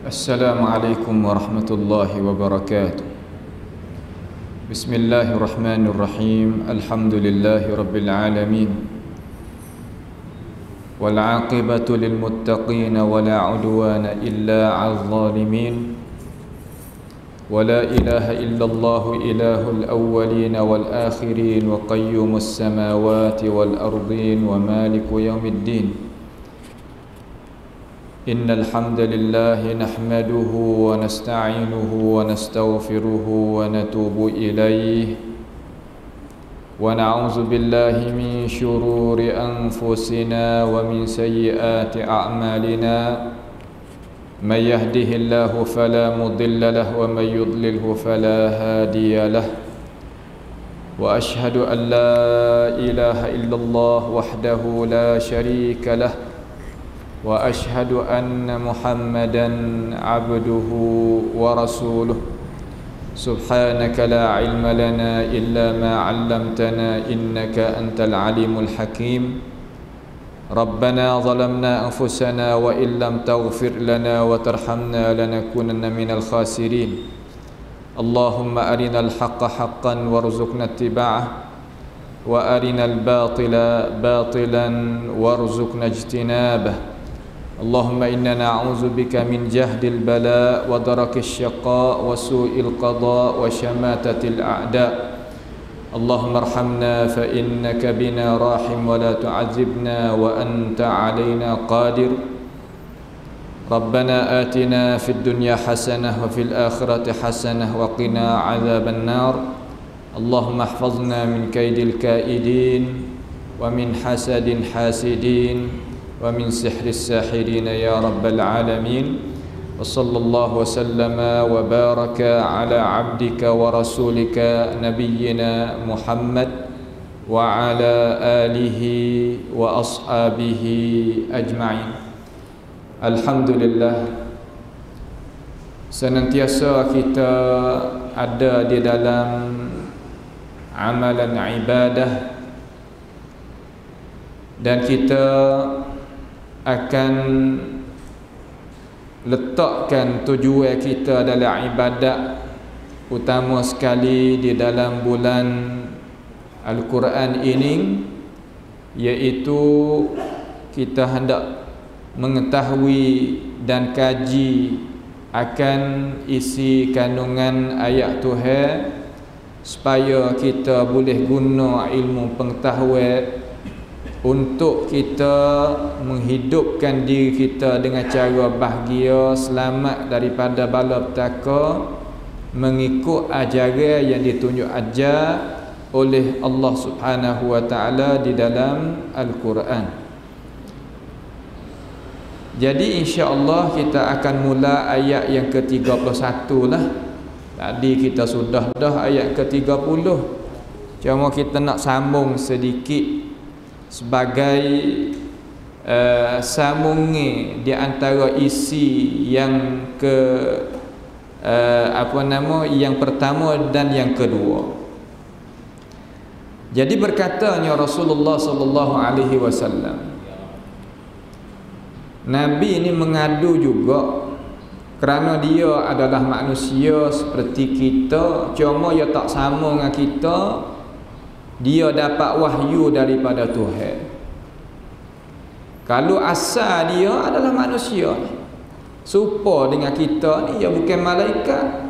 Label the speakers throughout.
Speaker 1: Assalamualaikum warahmatullahi wabarakatuh. Bismillahirrahmanirrahim. Alhamdulillahi rabbil alamin. Wal 'aqibatu lil muttaqin wa la 'udwana illa 'alal zalimin. Wa la ilaha illallah ilahul awwalin wal akhirin wa qayyumus samawati wal ardin wa maliku yaumiddin. Innal hamdalillah nahmaduhu wa nasta'inuhu wa nastaghfiruhu wa natubu ilayhi wa na'udzu billahi min shururi anfusina wa min sayyiati a'malina may yahdihillahu fala mudilla lahu wa may yudlilhu fala hadiya lahu wa ashhadu an la ilaha illallah wahdahu la sharika lahu wa ashhadu anna Muhammadan abduhu wa rasuluh. Subhanaka la ilma lana illa ma 'allamtana innaka antal alimul hakim. Rabbana zalamna anfusana wa illam taghfir lana wa tarhamna lanakunanna minal khasirin. Allahumma arinal haqqa haqqan warzuqna ittiba'ah wa arinal batila batilan warzuqna ijtinabah. Allahumma inna na'udzu bika min jahdil bala wa darakis syaqa wa su'il qada wa syamatatil a'da. Allahumma arhamna fa innaka bina rahim wa la tu'adzibna wa anta 'alaina qadir. Rabbana atina fid dunya hasanah wa fil akhirati hasanah wa qina 'adzaban nar. Allahumma ihfazna min kaidil kaidin wa min hasadin hasidin wa min sihris sahirin ya rabbal alamin. Wa sallallahu wa sallama wa baraka ala abdika wa rasulika nabiyyina Muhammad wa ala alihi wa ashabihi ajma'in. Alhamdulillah, senantiasa kita ada di dalam amalan ibadah dan kita akan letakkan tujuan kita dalam ibadat utama sekali di dalam bulan Al-Quran ini, iaitu kita hendak mengetahui dan kaji akan isi kandungan ayat Tuhan supaya kita boleh guna ilmu pengetahuan untuk kita menghidupkan diri kita dengan cara bahagia, selamat daripada bala petaka, mengikut ajaran yang ditunjuk ajar oleh Allah Subhanahu wa taala di dalam Al-Quran. Jadi insya-Allah kita akan mula ayat yang ke-31 lah. Tadi kita sudah dah ayat ke-30. Cuma kita nak sambung sedikit sebagai sambungan di antara isi yang yang pertama dan yang kedua. Jadi berkatanya Rasulullah sallallahu alaihi wasallam, Nabi ini mengadu juga kerana dia adalah manusia seperti kita, cuma dia tak sama dengan kita. Dia dapat wahyu daripada Tuhan. Kalau asal dia adalah manusia, serupa dengan kita ni, dia bukan malaikat.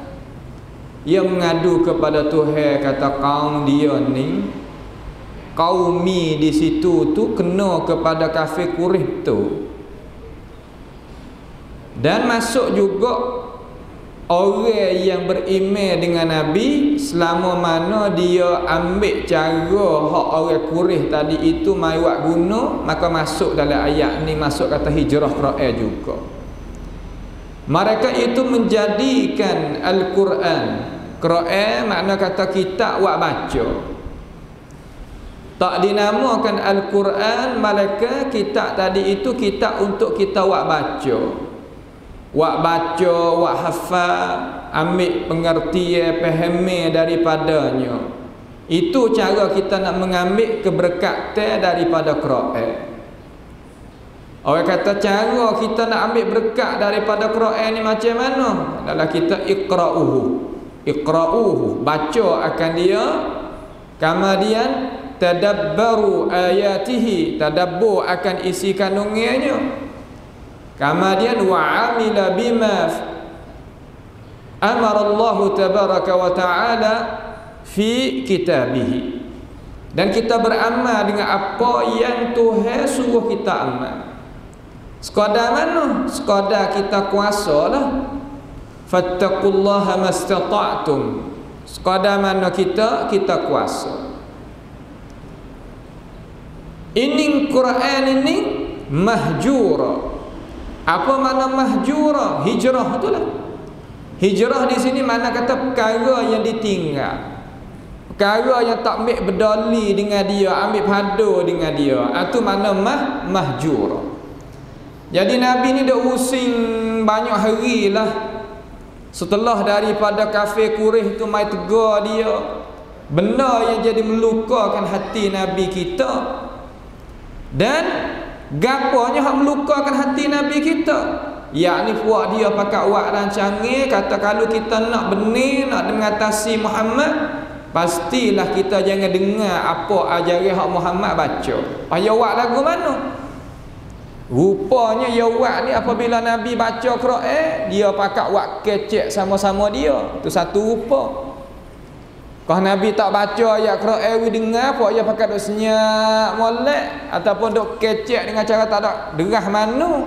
Speaker 1: Dia mengadu kepada Tuhan, kata kaum dia ni, qaumi di situ tu kena kepada kafir Quraisy tu. Dan masuk juga orang yang beriman dengan Nabi selama mana dia ambil cara hak orang Quraisy tadi itu mai buat guna, maka masuk dalam ayat ni, masuk kata hijrah Quran juga. Mereka itu menjadikan Al-Quran, Quran makna kata kitab buat baca. Tak dinamakan Al-Quran, mereka kitab tadi itu kitab untuk kita buat baca. Wak baca, wak hafal, ambil pengertian, fahami daripadanya. Itu cara kita nak mengambil keberkatan daripada Quran. Orang kata cara kita nak ambil berkat daripada Quran ni macam mana? Adalah kita iqra'uhu, baca akan dia. Kemudian tadabbaru ayatihi, tadabbur akan isi kandungannya. Kemudian wa'amila bima amara Allah tabaraka wa ta'ala fi kitabihi, dan kita beramal dengan apa yang Tuhan suruh kita amal. Sekadar mana? Sekadar kita kuasa lah. Fattaqullaha mastata'tum, sekadar mana kita kuasa. Ini Quran ini mahjura. Apa makna mahjura? Hijrah itulah. Hijrah di sini mana kata perkara yang ditinggal, perkara yang tak ambil berdali dengan dia, ambil padu dengan dia. Itu makna mahjura. Jadi Nabi ni dah using banyak hari lah setelah daripada kafir Quraisy tu mai tegur dia, benda yang jadi melukakan hati Nabi kita. Dan gaponya hak melukakan hati Nabi kita, yakni puak dia pakai awak rancangnya kata kalau kita nak benih, nak mengatasi Muhammad, pastilah kita jangan dengar apa ajaran hak Muhammad baca. Payah awak lagu mana? Rupanya ya awak ni apabila Nabi baca Quran, dia pakai awak kecek sama-sama dia. Tu satu rupa. Kalau Nabi tak baca ayat Quran, dengar apa dia pakai duk senyap molek ataupun duk kecek dengan cara tak ada derah mana.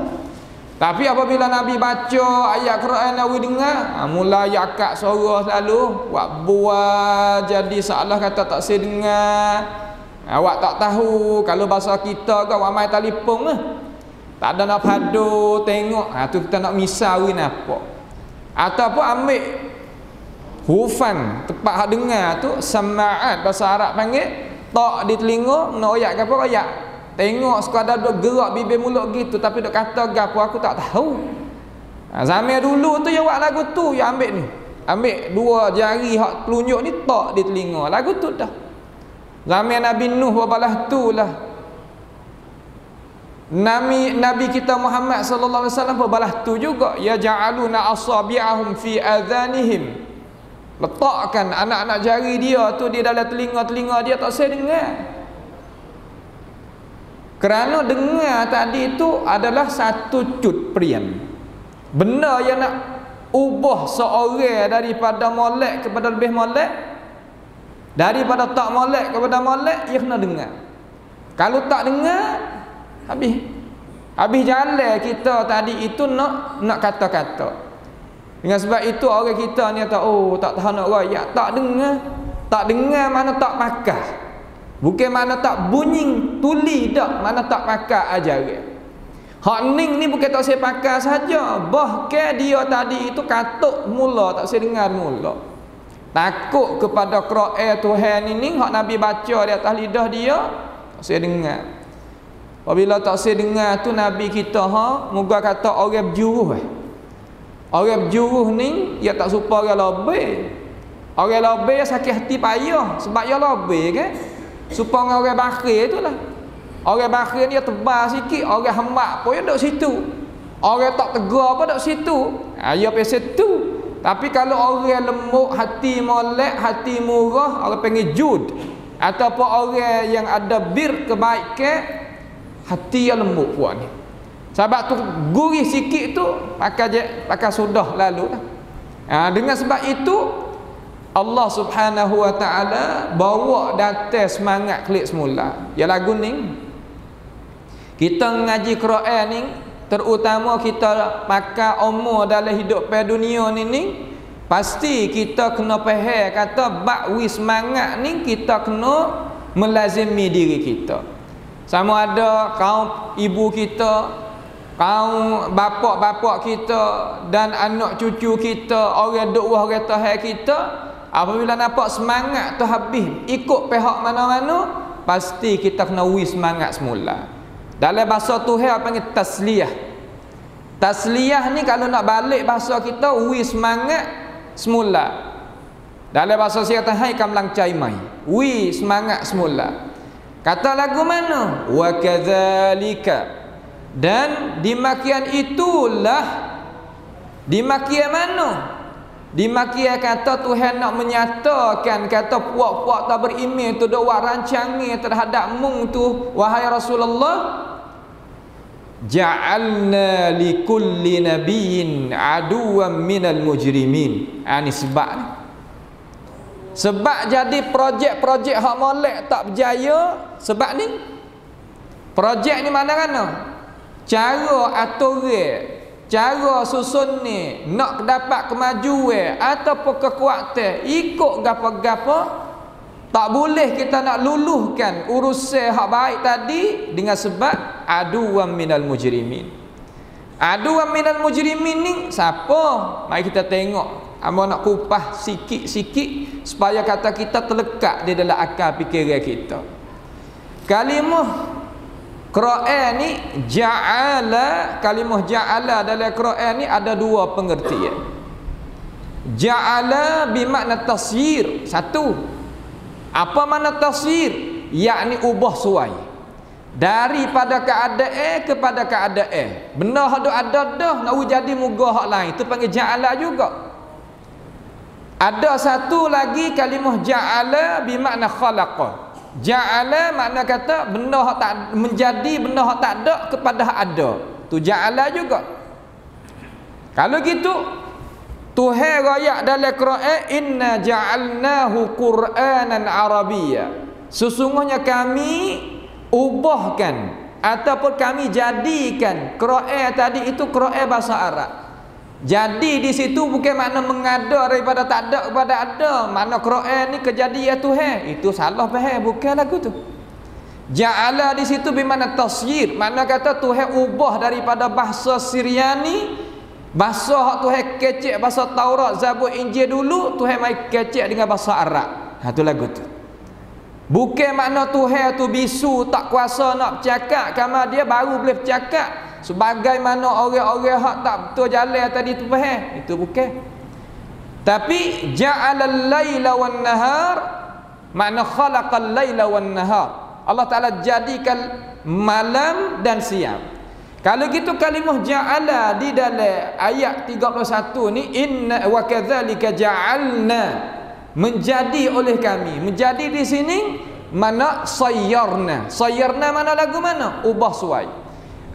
Speaker 1: Tapi apabila Nabi baca ayat Quran, Nabi dengar, mula yakak suara selalu, awak buat jadi salah kata tak saya dengar. Awak tak tahu kalau bahasa kita ke awak mai telefon lah. Tak ada nak padu tengok, tu kita nak misawi apa. Ataupun ambil hurufan tepat hak dengar tu, sama'at bahasa Arab panggil, tak di telinga, nak ayat ke apa ayat. Tengok sekadar duk gerak bibir mulut gitu, tapi duk kata gapo aku tak tahu. Zaman dulu tu ya buat lagu tu, ya ambil ni. Ambil dua jari hak telunjuk ni tak di telinga. Lagu tu dah. Zaman Nabi Nuh babalah tu lah. Nabi kita Muhammad sallallahu alaihi wasallam babalah tu juga, ya ja'aluna asabi'ahum fi adhanihim. Letakkan anak-anak jari dia tu di dalam telinga-telinga dia, tak saya dengar. Kerana dengar tadi itu adalah satu cut perian. Benda yang nak ubah seorang daripada molek kepada lebih molek, daripada tak molek kepada molek, ia kena dengar. Kalau tak dengar, habis jalan kita tadi itu nak kata-kata. Dengan sebab itu orang kita ni kata, oh tak tahu nak royak, tak dengar mana tak pakai. Bukan mana tak bunyi tuli dak, mana tak pakai ajaran. Hak ning ni bukan tak saya pakai saja, bahkan dia tadi itu katuk mula tak saya dengar mula. Takut kepada Quran Tuhan ini hak Nabi baca di atas lidah dia, tak saya dengar. Apabila tak saya dengar tu Nabi kita moga kata orang berjuruh. Orang berjuruh ni dia tak serupa orang lobe. Orang lobe sakit hati payah sebab dia lobe kan. Supaya orang bakhil itulah. Orang bakhil dia tebal sikit, orang hemat pun dia duduk situ. Orang tak tegar pun duduk situ. Dia pasal tu. Tapi kalau orang lembut, hati molek, hati murah, orang panggil jud. Ataupun orang yang ada bir kebaikan, hati yang lembut puan ni. Sebab tu gurih sikit tu pakai sudah lalu lah. Dengan sebab itu Allah Subhanahu wa ta'ala bawa datang semangat klik semula. Ya lagu ni kita ngaji Quran ni, terutama kita pakai umur dalam hidup pada dunia ni, pasti kita kena faham kata bakwi semangat ni kita kena melazimi diri kita. Sama ada kaum ibu kita, kaum bapak-bapak kita dan anak cucu kita, orang duk orang Tuhan kita, apabila nampak semangat tu habis ikut pihak mana-mana, pasti kita kena wis semangat semula. Dalam bahasa Tuhan panggil tasliyah. Tasliyah ni kalau nak balik bahasa kita, wis semangat semula. Dalam bahasa saya kata hai kam lang cai mai, wis semangat semula. Kata lagu mana? Wa kadzalika Dan dimakian itulah dimakian mana? Dimakian kata Tuhan nak menyatakan kata puak-puak tak beriman tu dak rancangi terhadap mung tu, wahai Rasulullah, ja'alna likulli nabiyyin aduwwan minal mujrimin. Ini sebab ni. Sebab jadi projek-projek hak molek tak berjaya sebab ni. Projek ni mana-mana? Cara aturan, cara susun ni nak dapat kemajuan ataupun kekuatan ikut gapo-gapo, tak boleh kita nak luluhkan urusan hak baik tadi dengan sebab aduwwan minal mujrimin. Aduwwan minal mujrimin ni siapa? Mari kita tengok. Amba nak kupas sikit-sikit supaya kata kita terlekat di dalam akal fikiran kita. Kalimah Quran ni ja'ala, kalimah ja'ala dalam Quran ni ada dua pengertian. Ja'ala bermakna tasyir. Satu, apa makna tasyir? Yakni ubah suai daripada keadaan kepada keadaan. Benda hak ada dah nak jadi muga hak lain, itu panggil ja'ala juga. Ada satu lagi kalimah ja'ala bermakna khalaqa. Ja'ala makna kata benda hak tak menjadi, benda hak tak ada kepada hak ada. Tu ja'ala juga. Kalau gitu Tuhan royak dalam Quran, inna ja'alnahu Qur'anan Arabiyya. Sesungguhnya kami ubahkan ataupun kami jadikan Quran tadi itu Quran bahasa Arab. Jadi di situ bukan makna mengada daripada tak ada kepada ada. Makna Quran ni kejadian Tuhan. Itu salah faham, bukan lagu tu. Ja'ala di situ bermakna tasyir. Makna kata Tuhan ubah daripada bahasa Syriani, bahasa hak Tuhan kecek bahasa Taurat, Zabur, Injil dulu, Tuhan mai kecek dengan bahasa Arab. Ha tu lagu tu. Bukan makna Tuhan tu bisu tak kuasa nak bercakap, kama dia baru boleh bercakap. Sebagaimana orang-orang hak tak betul jalan tadi tu faham, itu bukan. Tapi ja'alal laila wan nahar, makna khalaqal laila wan nahar. Allah Taala jadikan malam dan siang. Kalau gitu kalimah ja'ala di dalam ayat 31 ni, inna wa kadzalika ja'alna, menjadi oleh kami. Menjadi di sini mana sayyarna. Sayyarna mana lagu mana? Ubah suai.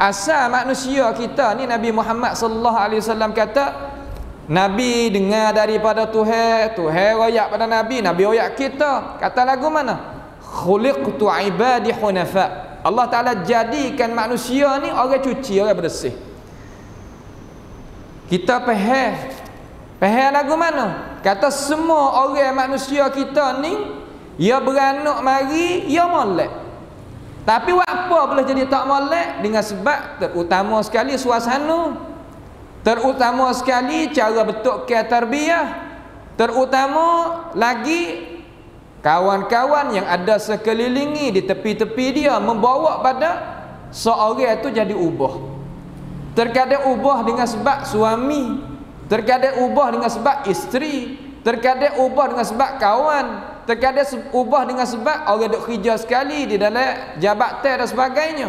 Speaker 1: Asal manusia kita ni, Nabi Muhammad sallallahu alaihi wasallam kata, Nabi dengar daripada Tuhan, Tuhan royak pada Nabi, Nabi royak kita. Kata lagu mana? Khuliqtu ibadi hunafa. Allah Ta'ala jadikan manusia ni orang cuci, orang bersih. Kita faham lagu mana? Kata semua orang manusia kita ni, ia beranak mari, ia molek. Tapi apa boleh jadi tak molek? Dengan sebab terutama sekali suasana, terutama sekali cara bentukkan tarbiyah, terutama lagi kawan-kawan yang ada sekelilingi di tepi-tepi dia membawa pada seorang itu jadi ubah. Terkadang ubah dengan sebab suami, terkadang ubah dengan sebab isteri, terkadang ubah dengan sebab kawan, terkadang ubah dengan sebab orang duk kerja sekali di dalam jabatan dan sebagainya.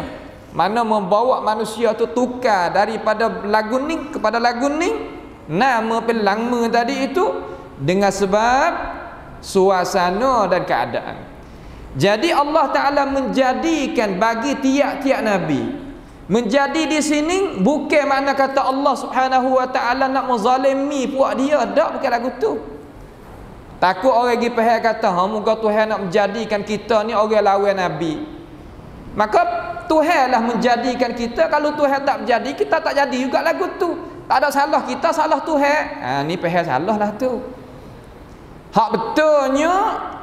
Speaker 1: Mana membawa manusia tu tukar daripada lagu ni kepada lagu ni, nama pelangma tadi itu dengan sebab suasana dan keadaan. Jadi Allah Ta'ala menjadikan bagi tiap-tiap Nabi, menjadi di sini bukan makna kata Allah Subhanahu Wa Ta'ala nak menzalimi puak dia, tak, bukan lagu tu. Takut orang pergi faham kata, moga Tuhan nak menjadikan kita ni orang lawan Nabi. Maka Tuhan lah menjadikan kita. Kalau Tuhan tak menjadi, kita tak jadi juga lagu tu. Tak ada salah kita, salah Tuhan. Ni faham salah lah tu. Hak betulnya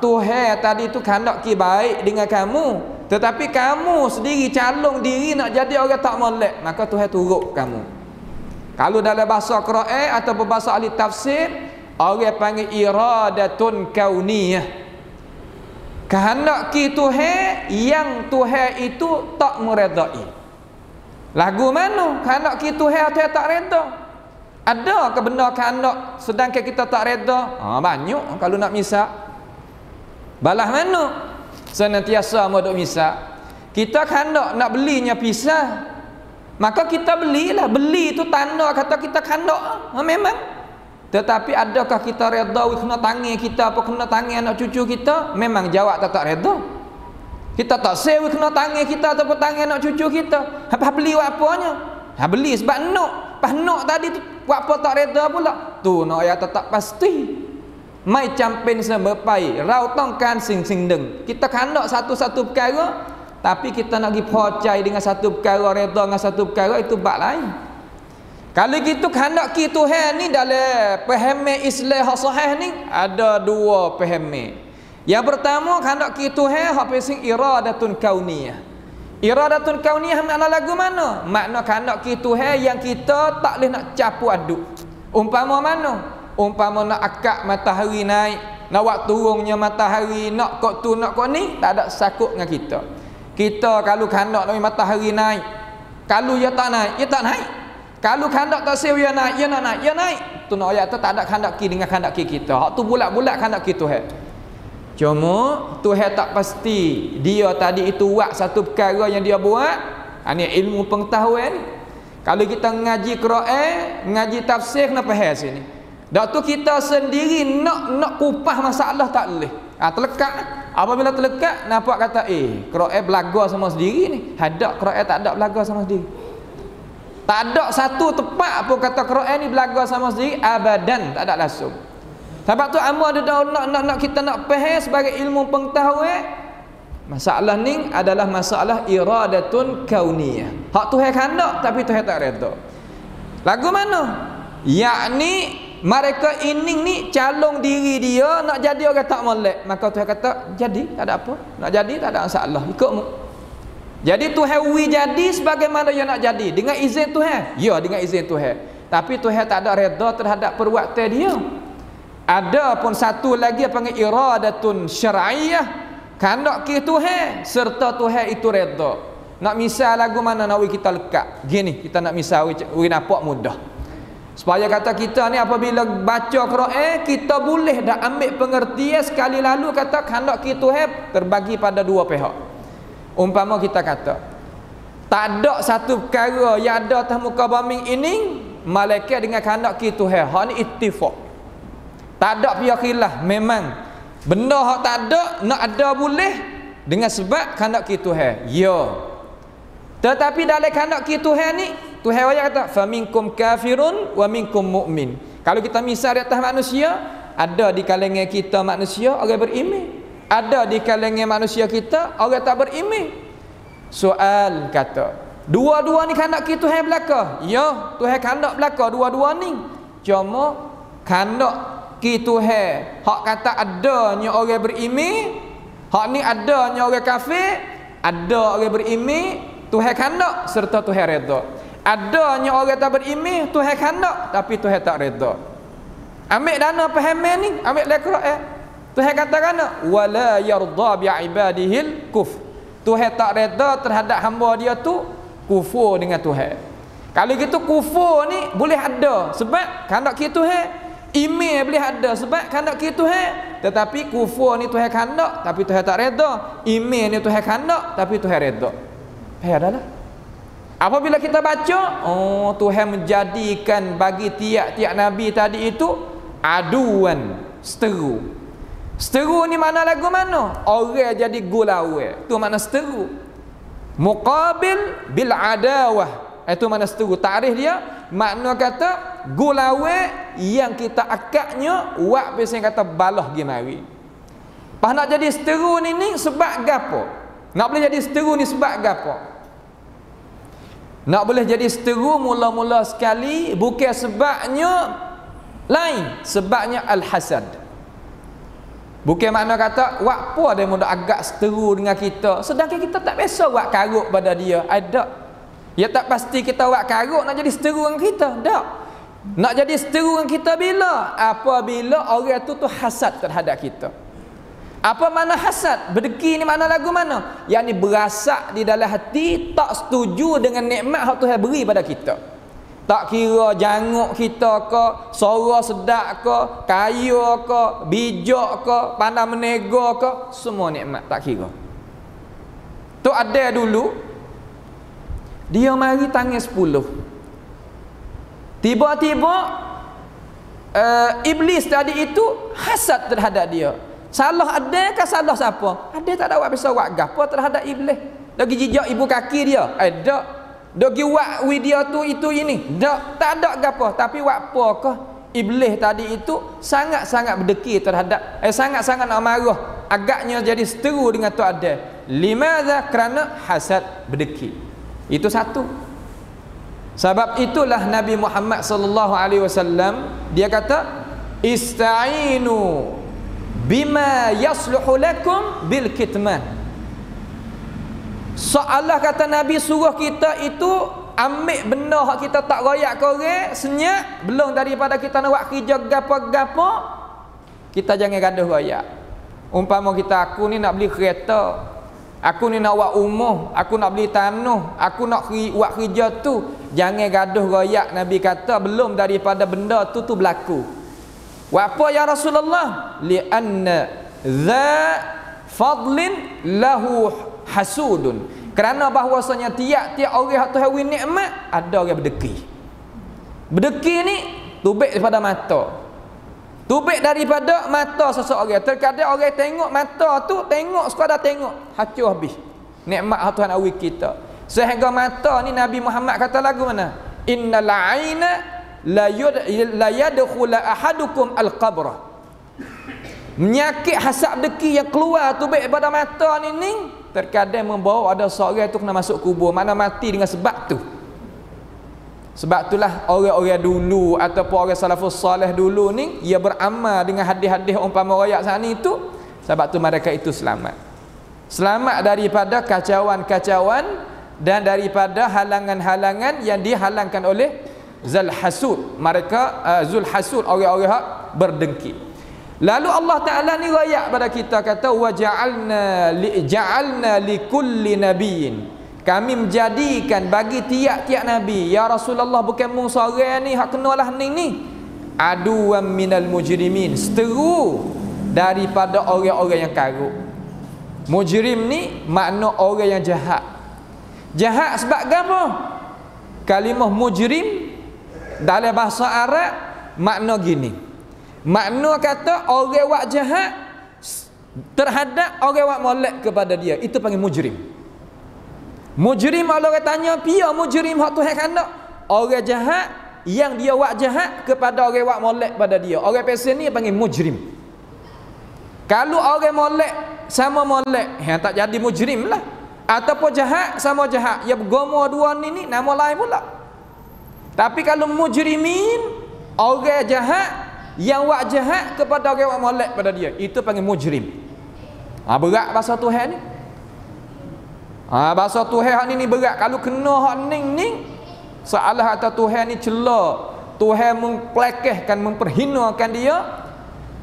Speaker 1: Tuhan tadi tu hendak ki baik dengan kamu, tetapi kamu sendiri calon diri nak jadi orang tak molek, maka Tuhan turut kamu. Kalau dalam bahasa Quran atau bahasa ahli tafsir, orang panggil iradatun kauniyah. Kehendak ki Tuhan yang Tuhan itu tak meredai. Lagu mana? Kehendak ki Tuhan tak reda. Ada ke benda kehendak sedangkan kita tak reda? Banyak kalau nak misal. Balah mana? Senantiasa mau duk misal. Kita kehendak nak belinya pisah.
Speaker 2: Maka kita belilah. Beli itu tanda kata kita kandok. Memang. Tetapi adakah kita redha kena tangan kita apa kena tangan anak cucu kita? Memang jawab tak redha. Kita tak sewa kena tangan kita atau tangan anak cucu kita. Apa beli buat apanya? Beli sebab nok. Pas nok tadi tu buat apa tak redha pula? Tu nak ayat tak pasti. Mai campin sebepai, rau tongkan sing deng. Kita kandak satu-satu perkara, tapi kita nak pergi percaya dengan satu perkara, redha dengan satu perkara, itu bab lain. Kalau gitu kandak ki Tuhan ni dalam faham Islam sahih ni ada dua faham. Yang pertama kandak ki Tuhan hak pasing iradatun kauniyah. Iradatun kauniyah makna lagu mana? Makna kandak ki Tuhan yang kita tak boleh nak capu aduk. Umpama mana? Umpama nak akak matahari naik, nak buat turunnya matahari, nak kok tu nak kok ni, tak ada sakut dengan kita. Kita kalau kandak nak matahari naik, kalau ia tak naik, ia tak naik. Kalau kandak tak sewa ia naik, ia nak naik, ia naik. Tu nak ayat tu tak ada kandak ki dengan kandak ki kita. Hak tu bulat-bulat kandak ki Tuhan. Cuma Tuhan tak pasti dia tadi itu buat satu perkara yang dia buat. Ini ilmu pengetahuan. Kalau kita ngaji Quran, ngaji tafsir kena faham sini. Dak tu kita sendiri nak kupas masalah tak boleh. Terlekat. Apabila terlekat nampak kata Quran belaga sama sendiri ni. Hadak Quran tak ada belaga sama sendiri. Tak ada satu tepat pun kata Quran ni belaga sama sendiri abadan, tak ada langsung. Sebab tu amu ada nak kita nak faham sebagai ilmu pengetahuan. Masalah ni adalah masalah iradatun kauniyah. Hak Tuhan kandak tapi Tuhan tak redha. Lagu mana? Yakni mereka ini ni calon diri dia nak jadi orang tak molek, maka Tuhan kata jadi tak ada apa, nak jadi tak ada masalah, ikutmu. Jadi Tuhan jadi sebagaimana dia nak jadi dengan izin Tuhan. Ya, dengan izin Tuhan. Tapi Tuhan tak ada redha terhadap perbuatan dia. Ada pun satu lagi apa panggil iradatun syar'iyyah, kandak ki Tuhan serta Tuhan itu redha. Nak misal lagu mana nak kita lekat. Gini, kita nak misal we nampak mudah. Supaya kata kita ni apabila baca Quran kita boleh dah ambil pengertian sekali lalu kata kandak ki Tuhan terbagi pada dua pihak. Umpama kita kata tak ada satu perkara yang ada atas muka bumi ini malaikat dengan kandak ki Tuhan. Hak ni ittifaq. Tak ada pihak khilaf. Memang benda hak tak ada nak ada boleh dengan sebab kandak ki Tuhan. Ya. Tetapi dalam kandak ki Tuhan ni Tuhan ayat kata faminkum kafirun wa minkum mu'min. Kalau kita misal di atas manusia, ada di kalangan kita manusia orang beriman, ada di kalangan manusia kita orang tak beriman. Soal kata, dua-dua ni kandak ki Tuhan belaka? Ya, Tuhan kandak belaka dua-dua ni. Cuma kandak ki Tuhan hak kata adanya orang beriman, hak ni adanya orang kafir, ada orang beriman, Tuhan kandak serta Tuhan redha. Adanya orang tak beriman, Tuhan kandak tapi Tuhan tak redha. Ambil dana pahaman ni, ambil dalam Quran. Tuhan katakan wala yarda bi ibadihil kufr. Tuhan tak redha terhadap hamba dia tu kufur dengan Tuhan. Kalau gitu kufur ni boleh ada sebab kandak ki Tuhan. Iman boleh ada sebab kandak ki Tuhan. Tetapi kufur ni Tuhan kandak tapi Tuhan tak redha. Iman ni Tuhan kandak tapi Tuhan redha. Adalah. Apabila kita baca, Tuhan menjadikan bagi tiap-tiap nabi tadi itu aduan, seteru. Seteru ni mana lagu mana? Orang jadi gulawe. Itu makna seteru. Muqabil bil adawah. Itu makna seteru. Takrif dia makna kata gulawe yang kita akaknya wak biasanya kata balah gimari. Pas nak jadi seteru ni sebab gapo? Nak boleh jadi seteru ni sebab gapo? Nak boleh jadi seteru mula-mula sekali bukan sebabnya lain, sebabnya al-hasad. Bukan makna kata wak apa dia mudah agak seteru dengan kita sedangkan kita tak biasa wak karuk pada dia. Ada. Ya tak pasti kita wak karuk nak jadi seteru dengan kita. Tak. Nak jadi seteru dengan kita bila? Apabila orang tu hasad terhadap kita. Apa makna hasad? Berdeki ni makna lagu mana? Yang ni berasak di dalam hati tak setuju dengan nikmat yang Tuhan beri pada kita. Tak kira janguk kita ke, suara sedap ke, kaya ke, bijak ke, pandai menega ke, semua nikmat tak kira. Tu ada dulu Dia mari tangan 10. Tiba-tiba iblis tadi itu hasad terhadap dia. Salah ada ke salah siapa? Ada tak ada buat bisa buat gapo terhadap iblis. Lagi jijak ibu kaki dia. Tak. Dogi buat dia tu itu ini. Tak ada gapo, tapi buat apakah iblis tadi itu sangat-sangat berdeki terhadap sangat-sangat nak marah. Agaknya jadi seteru dengan tu ada. Limadza? Kerana hasad berdeki. Itu satu. Sebab itulah Nabi Muhammad sallallahu alaihi wasallam dia kata ista'inu bima yasluhu lakum bil kitman. Soalah kata Nabi suruh kita itu ambil benda hak kita tak royak korek senyap belum daripada kita nak buat kerja gapo-gapo kita jangan gaduh royak. Umpama kita aku ni nak beli kereta, aku ni nak buat rumah, aku nak beli tanah, aku nak buat kerja tu, jangan gaduh royak. Nabi kata belum daripada benda tu berlaku. Wa apa ya Rasulullah? Li anna dza fadlin lahu hasudun. Kerana bahwasanya tiap-tiap orang hak Tuhan beri nikmat ada orang berdeki. Berdeki ni tubik daripada mata. Tubik daripada mata seseorang. Terkadang orang tengok mata tu, tengok sekadar tengok, hancur habis nikmat hak Tuhan beri kita. Sehingga mata ni Nabi Muhammad kata lagu mana? Innal aina la yadkhulu ahadukum al-qabra. Menyakit hasad deki yang keluar tubik daripada mata ni terkadang membawa ada seorang tu kena masuk kubur. Mana mati dengan sebab tu. Sebab itulah orang-orang dulu ataupun orang salafus salih dulu ni ia beramal dengan hadis-hadis umpama royak sana itu. Sebab tu mereka itu selamat. Selamat daripada kacauan-kacauan dan daripada halangan-halangan yang dihalangkan oleh zal hasud. Mereka zul hasud, orang-orang hak berdengki. Lalu Allah Taala ni royak pada kita kata wa ja'alna li kulli nabiyyin. Kami menjadikan bagi tiap-tiap nabi, ya Rasulullah bukan mung seorang ni hak kenalah ni aduwam minal mujrimin, seteru daripada orang-orang yang karut. Mujrim ni makna orang yang jahat. Jahat sebab apa? Kalimah mujrim dalam bahasa Arab makna gini. Makna kata orang wak jahat terhadap orang wak molek kepada dia, itu panggil mujrim. Mujrim kalau orang tanya pia mujrim hak Tuhan kena, orang jahat yang dia wak jahat kepada orang wak molek pada dia. Orang pesen ni panggil mujrim. Kalau orang molek sama molek, yang tak jadi mujrim lah. Ataupun jahat sama jahat, ya bergomo dua ni nama lain pula. Tapi kalau mujrimin, orang jahat yang wak jahat kepada orang wak molek pada dia, itu panggil mujrim. Berat bahasa Tuhan ni. Bahasa Tuhan ni berat. Kalau kena hak ning salah kata Tuhan ni cela, Tuhan mempelekehkan, memperhinakan dia,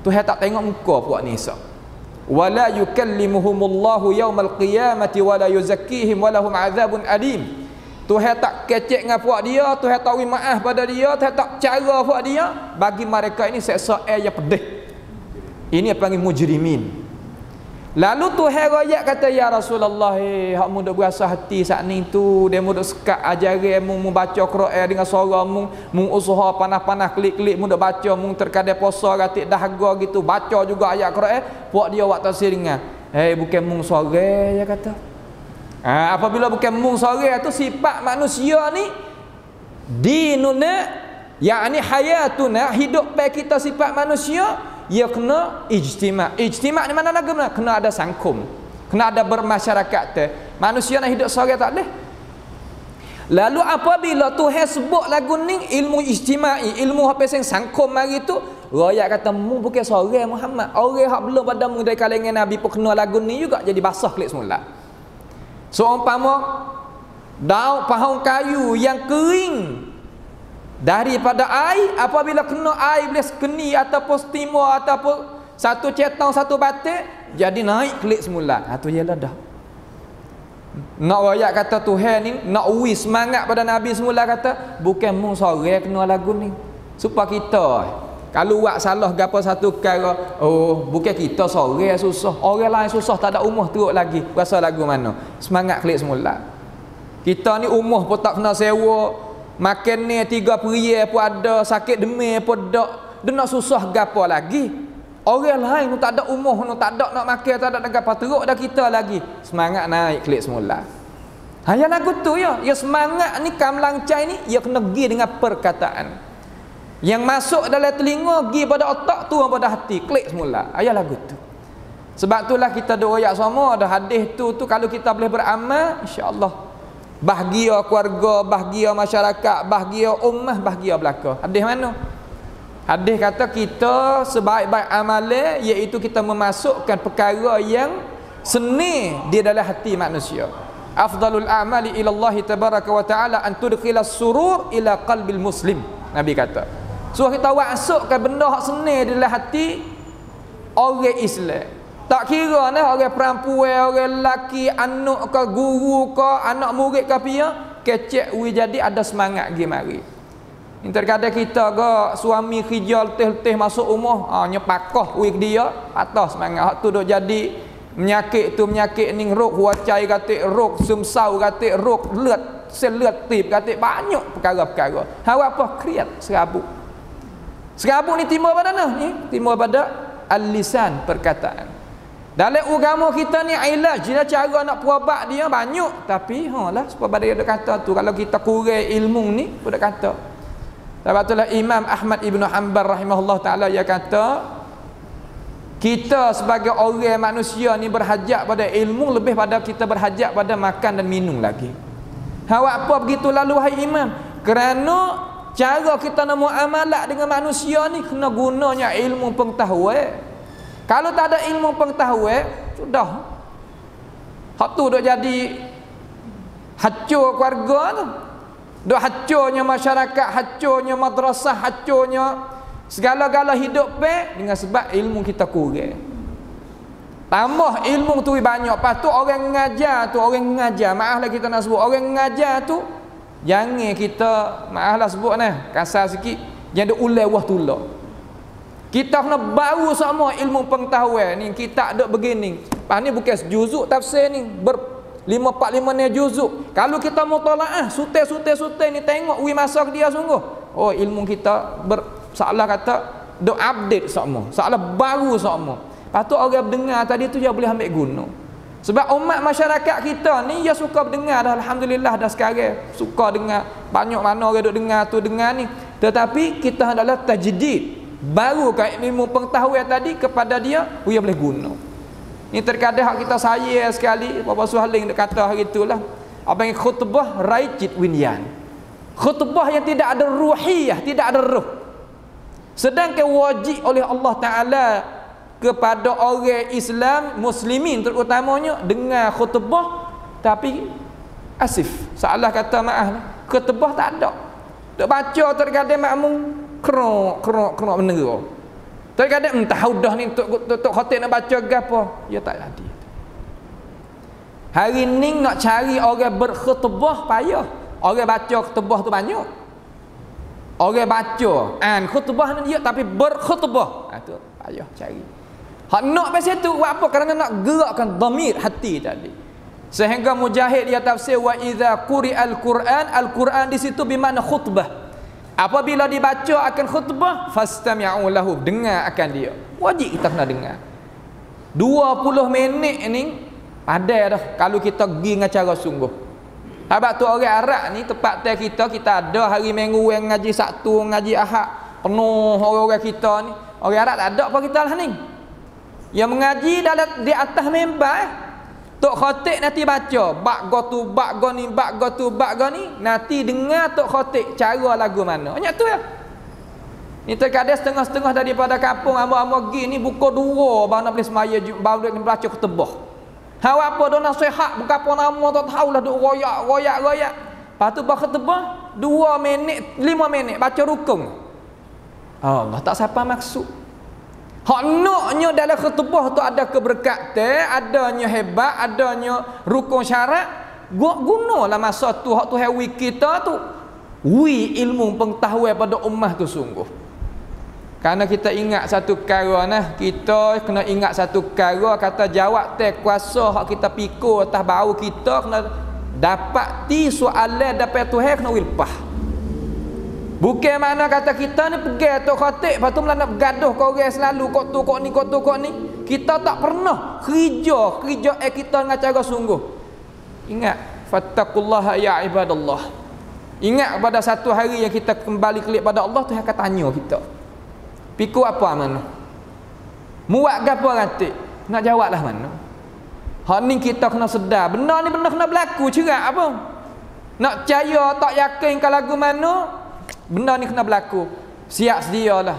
Speaker 2: Tuhan tak tengok muka puak ni esok. Wala yukallimuhumullahu yaumal qiyamati wala yuzakkihim walahum azabun alim. Tuhan tak kecek dengan puak dia, Tuhan tak beri maaf pada dia, Tuhan tak cara puak dia. Bagi mereka ini seksa yang pedih. Ini panggil mujrimin. Lalu Tuhan royak kata ya Rasulullah, hak mu duk berasa hati saat ni tu, dia mu duk sekat ajaran mu baca Quran dengan suara mu usaha panas-panas klik-klik mu duk baca, mu terkadang puasa ratik dahaga gitu, baca juga ayat Quran, puak dia buat tafsir dengan bukan mu suara dia kata. Apabila bukan mu suara tu sifat manusia ni dinuna, yakni hayatuna, hidup baik kita sifat manusia, ia kena ijtima'. Ijtima' ni mana lagu mana? Kena ada sangkum, kena ada bermasyarakat tu. Manusia nak hidup seorang tak boleh. Lalu apabila Tuhan sebut lagu ni ilmu ijtima'i, ilmu apa yang sangkum mari tu, royak kata mu bukan seorang Muhammad, orang hak belum pada mu dari kalangan Nabi pun kena lagu ni juga jadi basah klik semula. Seumpama daun pohon kayu yang kering daripada air, apabila kena air boleh sekeni ataupun stimua ataupun satu cetang satu batik, jadi naik klik semula. Tu ialah dah nak royak kata Tuhan ni nak uwi semangat pada Nabi semula kata bukan mu seorang kena lagu ni, supaya kita kalau buat salah gapo satu perkara, bukan kita seorang susah, orang lain susah tak ada umur teruk lagi, rasa lagu mana semangat klik semula. Kita ni umur pun tak kena sewa, makan ni 3 perial pun ada, sakit demam pun dak. Dia nak susah gapo lagi? Orang lain tu tak ada umur, tu tak ada nak makan, tak ada nak gapo, teruk dah kita lagi. Semangat naik klik semula. Hayal lagu tu ya. Ya semangat ni kamlancai ni ya kena pergi dengan perkataan. Yang masuk dalam telinga pergi pada otak, turun pada hati, klik semula. Hayal lagu tu. Sebab itulah kita doa sama ada hadis tu kalau kita boleh beramal, insya-Allah bahagia keluarga, bahagia masyarakat, bahagia ummah, bahagia belaka. Hadis mana? Hadis kata kita sebaik-baik amalan iaitu kita memasukkan perkara yang seni di dalam hati manusia. Afdalul a'mali ila Allah tabaraka wa taala an tudkhilas surur ila qalbil muslim. Nabi kata. So kita masukkan benda hak seni di dalam hati orang Islam. Tak kira nah orang perempuan, orang lelaki, anak ke guru ke, anak murid ke pia, kecek we jadi ada semangat pergi mari. Ini terkadang kita ke suami kerja letih-letih masuk rumah, nyepakah we dia, patah semangat. Hak tu duk jadi penyakit tu penyakit ni rok huacai katik, rok sumsau katik, rok lut, selut tip katik, banyak perkara-perkara. Hak apa? Kriat serabut. Serabut ni timbul pada mana? Ni timbul pada al-lisan, perkataan. Dalam agama kita ni ilaj dia cara nak perubat dia banyak, tapi lah sebab dia kata tu kalau kita kurang ilmu ni pada kata. Sebab itulah Imam Ahmad Ibn Hanbal rahimahullah taala dia kata kita sebagai orang manusia ni berhajat pada ilmu lebih pada kita berhajat pada makan dan minum lagi. Awak apa begitu lalu wahai imam? Kerana cara kita nak muamalah dengan manusia ni kena gunanya ilmu pengetahuan. Kalau tak ada ilmu pengetahuan, sudah. Hak tu duk jadi hancur keluarga tu. Duk hancurnya masyarakat, hancurnya madrasah, hancurnya segala-gala hidup dengan sebab ilmu kita kurang. Tambah ilmu tu banyak, lepas tu orang mengajar tu, maaflah kita nak sebut, orang mengajar tu jangan kita, maaflah sebut nah, kasar sikit, jangan duk ulai wah tulah. Kita kena baru sama ilmu pengetahuan ni. Kita ada begini. Lepas ni bukan juzuk tafsir ni. 5-4-5 ni juzuk. Kalau kita mutalaah, sute ni tengok wi masak dia sungguh. Oh ilmu kita salah kata dok update sama. Salah baru sama. Lepas tu orang berdengar tadi tu dia boleh ambil guna. Sebab umat masyarakat kita ni dia suka berdengar dah, alhamdulillah dah sekarang. Suka dengar. Banyak mana orang duk dengar tu dengar ni. Tetapi kita adalah tajdid. Baru kan ilmu pengetahuan tadi kepada dia dia boleh guna. Ini terkadang hak kita sayang sekali Bapa Suhaling dia kata hari itulah apa yang khutbah raicit winyan. Khutbah yang tidak ada ruhiyah, tidak ada ruh. Sedangkan wajib oleh Allah Taala kepada orang Islam muslimin terutamanya dengar khutbah tapi asif. Salah kata maaf, khutbah tak ada. Dok baca terkadang makmum kerok meneru. Terkadang entah dah ni tok khatib nak baca gapo, ya tak jadi. Hari ni nak cari orang berkhutbah payah. Orang baca khutbah tu banyak. Orang baca khutbah ni dia tapi berkhutbah. Tu payah cari. Hak nak pasal tu buat apa? Kerana nak gerakkan dhamir hati tadi. Sehingga Mujahid dia tafsir wa idza quri'al Quran, al-Quran di situ bermakna khutbah. Apabila dibaca akan khutbah, fastami'u lahu, dengar akan dia. Wajib kita kena dengar. 20 minit ni padai dah kalau kita pergi dengan cara sungguh. Sebab tu orang Arab ni tempat kita ada hari Minggu yang ngaji Sabtu, ngaji Ahad, penuh orang-orang kita ni. Orang Arab tak ada apa kita lah ni. Yang mengaji di atas mimbar. Tok khatib nanti baca bak go ni nanti dengar tok khatib cara lagu mana. Banyak tu ya. Ni terkadang setengah-setengah daripada kampung hamba-hamba pergi ni buka 2 baru nak boleh semaya baru nak baca khutbah. Hak apa dah nasihat berapa nama tak tahulah duk royak. Lepas tu baca khutbah 2 minit 5 minit baca rukun. Allah tak siapa maksud. Hak naknya dalam khutbah tu ada keberkatan, adanya hebat, adanya rukun syarat. Gunalah masa tu hak tu hawi kita tu. Ilmu pengetahuan pada ummah tu sungguh. Karena kita ingat satu perkara nah, kita kena ingat satu perkara kata jawab teh kuasa hak kita pikul atas bau kita kena dapat ti soalan dapat Tuhan kena wilpah. Bukan mana kata kita ni pergi tok khatib, lepas tu nak bergaduh kau orang selalu kok tu kok ni kok tu kok ni. Kita tak pernah kerja kita dengan cara sungguh. Ingat, fattaqullaha ya ibadallah. Ingat pada satu hari yang kita kembali kelip pada Allah, Tuhan akan tanya kita. Pikul apa mana? Muat gapo rantik? Nak jawablah mana? Hak ni kita kena sedar, benda ni benda kena berlaku cerak apa? Nak percaya tak yakin kalau lagu mana? Benda ni kena berlaku. Siap sedialah.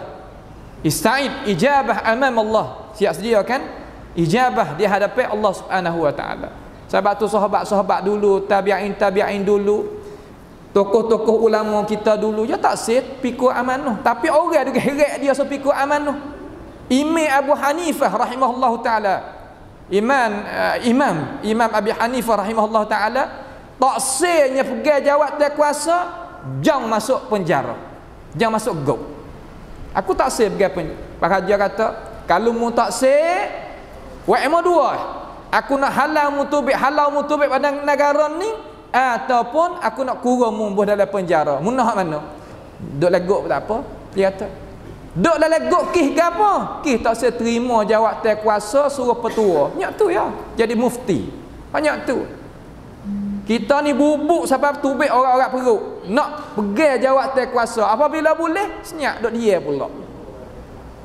Speaker 2: Ista'id ijabah amam Allah. Siap sedia kan? Ijabah di hadapan Allah Subhanahu wa taala. Sebab tu sahabat-sahabat dulu, tabi'in dulu, tokoh-tokoh ulama kita dulu, dia tak set pikul amanah. Tapi orang dia heret dia sepikul amanah. Imam Abu Hanifah rahimahullahu taala. Imam Abi Hanifah rahimahullah ta'ala taksirnya pergi jawab tak kuasa, jangan masuk penjara, jangan masuk gok. Aku taksir pergi penjara. Pak Haji kata kalau mu taksir wa'ima dua, aku nak halau mutubik pada negara ni, ataupun aku nak kurung mu dalam penjara. Mu nak mana? Duk legok tak apa. Dia kata duk dalam gok kih ke apa? Kih tak saya terima jawab tak kuasa suruh petua. Banyak tu ya. Jadi mufti. Banyak tu. Kita ni bubuk sampai tubik orang-orang perut. Nak pergi jawab tak kuasa. Apabila boleh, senyap duk dia pula.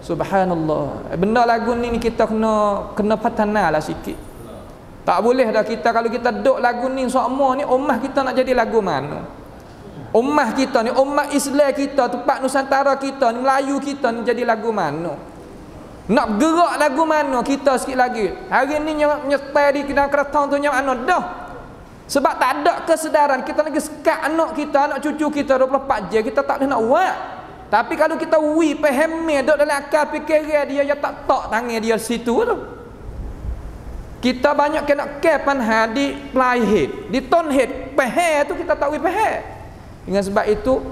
Speaker 2: Subhanallah. Benda lagu ni kita kena patanalah sikit. Tak boleh dah kita kalau kita duk lagu ni semua ni ummah kita nak jadi lagu mana? Ummah kita ni, ummah Islam kita, tempat Nusantara kita ni, Melayu kita ni jadi lagu mana? Nak gerak lagu mana kita sikit lagi? Hari ni nyetai di dalam kereta tu yang mana dah? Sebab tak ada kesedaran. Kita lagi sekat anak kita, anak cucu kita 24 jam, kita tak boleh nak buat. Tapi kalau kita faham duk dalam akal fikiran dia tak tangan dia situ tu. Kita banyak kena kepanha di playhead, di tonhead, pehe tu kita tak faham. Dengan sebab itu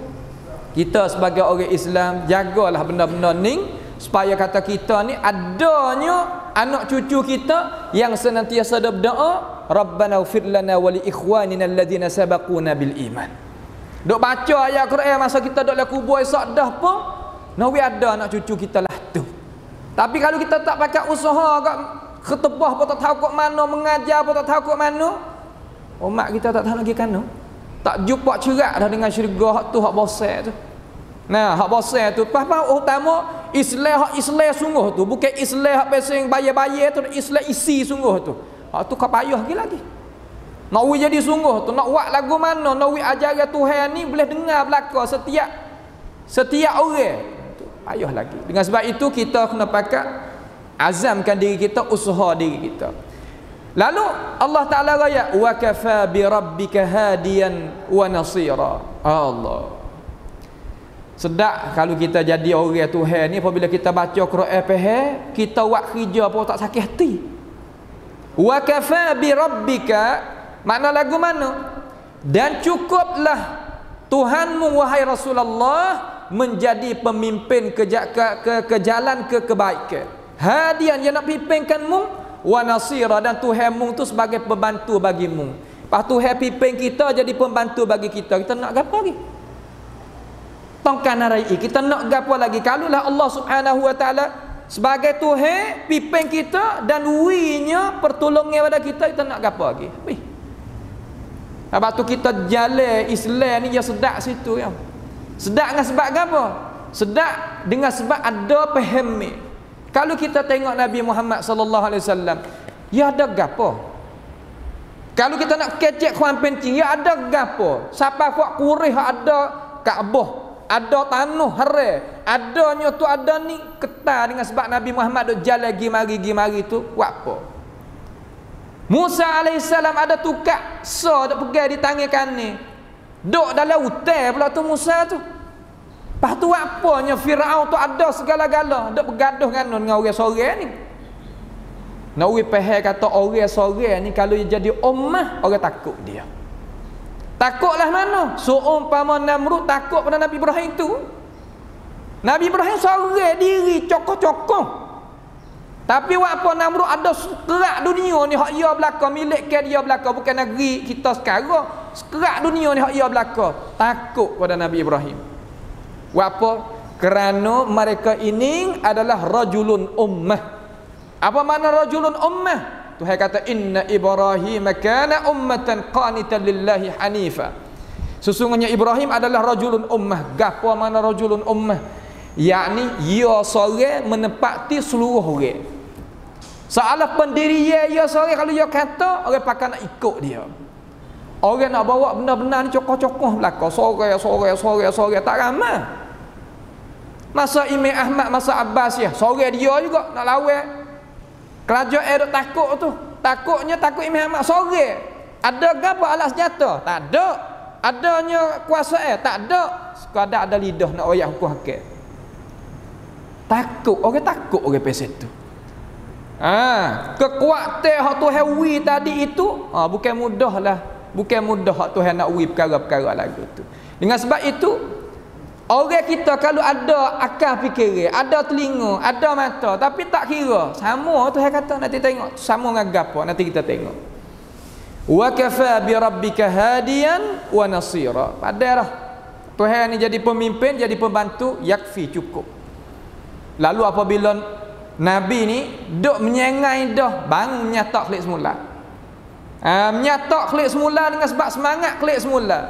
Speaker 2: kita sebagai orang Islam jagalah benda-benda ni supaya kata kita ni adanya anak cucu kita yang senantiasa berdoa, Rabbana ighfir lana wa li ikhwanina alladhina sabaquna bil iman. Duk baca ayat Quran masa kita duk dalam kubur esok dah pun nawi ada anak cucu kita lah tu. Tapi kalau kita tak pakai usaha kat ketebah pun tak tahu kok mana, mengajar pun tak tahu kok mana, umat kita tak tahu lagi kan. Tak jumpa cerak dah dengan syurga hak tu, hak bosan tu. Nah, hak bosan tu pas utama Islam, hak Islam sungguh tu, bukan Islam hak pesing bayar-bayar tu, Islam isi sungguh tu. Hak tu kau payah lagi. Nak wi jadi sungguh tu, nak buat lagu mana, nak wi ajaran Tuhan ni boleh dengar belaka setiap orang. Tu payah lagi. Dengan sebab itu kita kena pakai azamkan diri kita, usaha diri kita. Lalu Allah Ta'ala raya wa kafa bi rabbika hadiyan wa nasira. Allah sedak kalau kita jadi orang Tuhan ni, apabila kita baca Quran faham, kita buat kerja pun tak sakit hati. Wa kafa bi rabbika makna lagu mana? Dan cukuplah Tuhanmu wahai Rasulullah menjadi pemimpin ke jalan kebaikan. Hadian yang nak pimpinkanmu wa nasira, dan Tuhanmu tu sebagai pembantu bagimu. Lepas Tuhan pimpin kita jadi pembantu bagi kita. Kita nak gapo lagi? Tongkan narai kita nak gapo lagi? Kalulah Allah Subhanahu wa taala sebagai Tuhan pimpin kita dan winya pertolongan pada kita, kita nak gapo lagi? Sebab tu kita jalan Islam ni dia sedak situ ya. Sedak dengan sebab gapo? Sedak dengan sebab ada faham. Kalau kita tengok Nabi Muhammad sallallahu alaihi wasallam, ya ada gapo? Kalau kita nak kecek kuan pencing, ya ada gapo? Siapa buat kurih ada Kaabah, ada tanah hare, adanya tu ada ni ketar dengan sebab Nabi Muhammad duk jalan gi mari tu buat apa? Musa alaihissalam ada tukak duk pegang di tangan kanan. Duk dalam hutan pula tu Musa tu. Lepas tu apanya Firaun tu ada segala-gala, duk bergaduh dengan orang sorang ni. Nawi pahal kata orang sorang ni kalau jadi ummah orang takut dia. Takutlah mana? Seumpama Namrud takut pada Nabi Ibrahim tu. Nabi Ibrahim sorang diri cokoh-cokoh. Tapi apa Namrud ada sekerak dunia ni hak ia belaka, milik ke dia belaka, bukan negeri kita sekarang. Sekerak dunia ni hak ia belaka. Takut pada Nabi Ibrahim. Apa? Kerana mereka ini adalah rajulun ummah. Apa makna rajulun ummah? Tuhan kata inna Ibrahim kana ummatan qanitan lillahi hanifa. Sesungguhnya Ibrahim adalah rajulun ummah. Gapo makna rajulun ummah? Yakni ia seorang menepati seluruh orang. Soalah pendirian ia seorang, kalau ia kata orang pakai nak ikut dia. Orang nak bawa benda-benda ni cokoh-cokoh belaka, sore tak ramai. Masa Imam Ahmad, masa Abbas ya, sore dia juga nak lawan. Kerajaan duk takut tu. Takutnya takut Imam Ahmad sore. Ada gapo alat senjata? Tak ada. Adanya kuasa tak ada. Sekadar ada lidah nak royak hukum hakim. Takut, orang takut orang peset tu. Kekuatan hak Tuhan wi tadi itu bukan mudah lah. Bukan mudah hak Tuhan nak wi perkara-perkara lagu tu. Dengan sebab itu orang kita kalau ada akal fikiran, ada telinga, ada mata, tapi tak kira, sama Tuhan kata nanti tengok, sama dengan gapo nanti kita tengok. Wa kafa bi rabbika hadiyan wa nasira. Padahlah Tuhan ni jadi pemimpin, jadi pembantu, yakfi, cukup. Lalu apabila Nabi ni duk menyengai dah, bang menyatak klik semula. Menyatak klik semula dengan sebab semangat klik semula.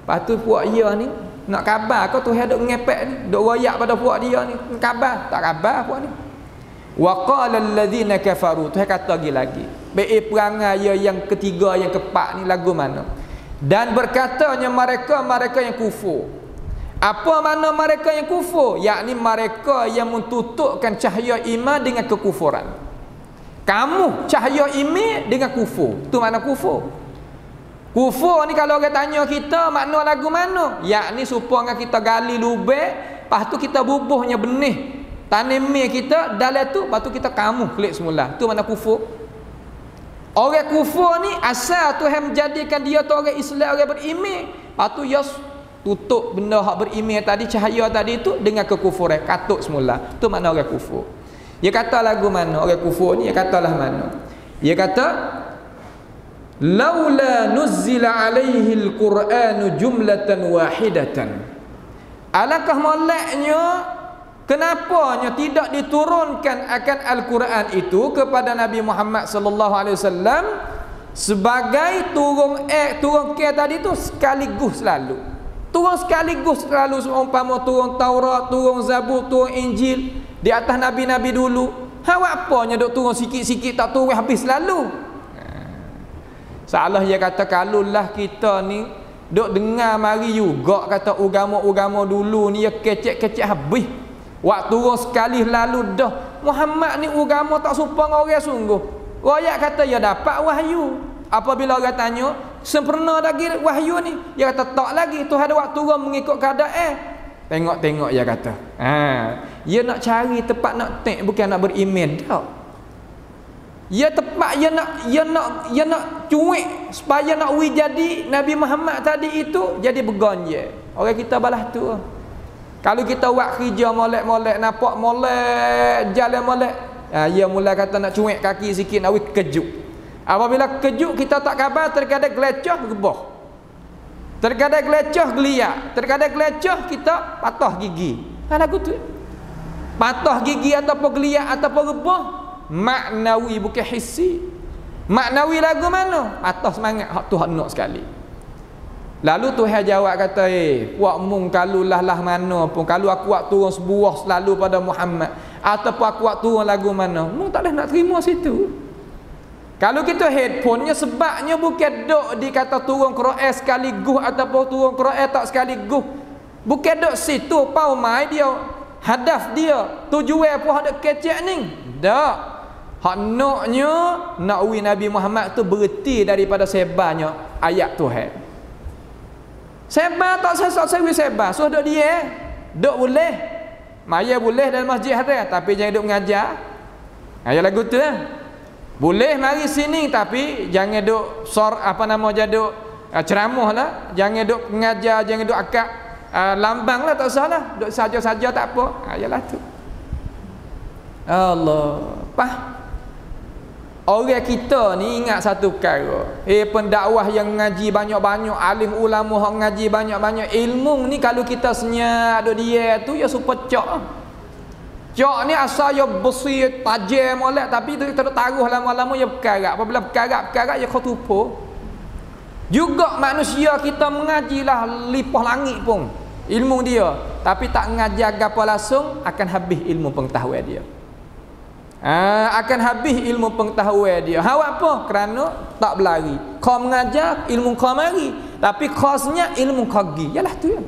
Speaker 2: Lepas tu puak dia ni nak khabar kau Tuhan duk ngepek ni, duk royak pada puak dia ni. Khabar, tak khabar puak ni. Wa qala allazina kafaru, Tuhan kata lagi. Baik perangai yang ketiga, yang keempat ni lagu mana? Dan berkatanya mereka yang kufur. Apa makna mereka yang kufur? Yakni mereka yang mentutupkan cahaya iman dengan kekufuran. Kamu cahaya iman dengan kufur. Itu makna kufur. Kufur ni kalau orang tanya kita makna lagu mana? Yakni supaya kita gali lubang, lepas tu kita bubuhnya benih tanami kita dalam tu, lepas tu kita kamu klik semula. Itu makna kufur. Orang kufur ni asal Tuhan menjadikan dia tu orang Islam, orang beriman. Lepas tu ya tutup benda hak beriman tadi, cahaya tadi itu dengan kekufuran, katuk semula. Itu makna orang kufur. Dia kata lagu mana orang kufur ni? Dia katalah mana? Dia kata laula nuzzila alaihi alquranu jumlatan wahidatan. Alangkah moleknya kenapanya tidak diturunkan akan Al-Quran itu kepada Nabi Muhammad sallallahu alaihi wasallam sebagai turun ke tadi tu sekaligus selalu. Turun sekaligus selalu, seumpama turun Taurat, turun Zabur, turun Injil di atas nabi-nabi dulu. Apanya duk turun sikit-sikit tak turun habis selalu. Salah dia kata kalulah kita ni duk dengar mari juga kata agama-agama dulu ni ya kecek-kecek habis. Waktu turun sekali lalu dah. Muhammad ni agama tak serupa dengan orang sungguh. Royak kata ya dapat wahyu. Apabila orang tanya sempurna lagi wahyu ni, dia kata tak lagi, Tuhan ada waktu turun mengikut keadaan. Tengok-tengok dia kata. Dia nak cari tempat nak bukan nak beriman tak. Dia tepat dia nak cuik supaya nak jadi Nabi Muhammad tadi itu jadi begonje. Orang kita balas tu. Kalau kita buat kerja molek-molek, nampak molek, jalan molek, dia mula kata nak cuik kaki sikit, nak kejut. Apabila kejut kita tak khabar, terkadang gelecah gebah. Terkadang gelecah geliat, terkadang gelecah kita patah gigi. Lagu tu. Patah gigi ataupun geliat ataupun gebah, maknawi bukan hissi. Maknawi lagu mana? Patah semangat hak tu hak nak sekali. Lalu Tuhan jawab kata, puak mung kalulah lah mana pun, kalau aku buat turun sebuah selalu pada Muhammad, ataupun aku buat turun lagu mana, mung tak boleh nak terima situ. Kalau kita headphone-nya sebabnya bukan dok dikata turun Quran sekaligus ataupun turun Quran tak sekaligus. Bukan dok situ paumai dia, hadaf dia, tujuan apa hendak kecek ni. Tak. Hak naknya nak wi Nabi Muhammad tu berhenti daripada sebarnya ayat Tuhan. Sebar tak sebar, so dok dia. Dok boleh. Maya boleh dalam masjid haram tapi jangan dok mengajar. Ayat lagu tu boleh mari sini tapi jangan duk duk ceramah lah, jangan duk mengajar, jangan duk akak lambang lah, tak usah lah, duk saja-saja tak apa. Ayalah tu. Allah Orang kita ni ingat satu perkara. Pendakwah yang ngaji banyak-banyak, alim ulama yang ngaji banyak-banyak, ilmu ni kalau kita senyap duk dia tu ya super cok. Cok ni asal ya besi tajam molek, tapi tu kita taruh lama-lama ya berkarat. Apabila berkarat ya khutupo. Juga manusia kita mengajilah lipah langit pun ilmu dia, tapi tak ngajar gapo langsung akan habis ilmu pengetahuan dia. Akan habis ilmu pengetahuan dia. Hawak apa? Kerana tak berlari. Kau mengajar ilmu kau mari, tapi khasnya ilmu kau gi. Yalah tu ya.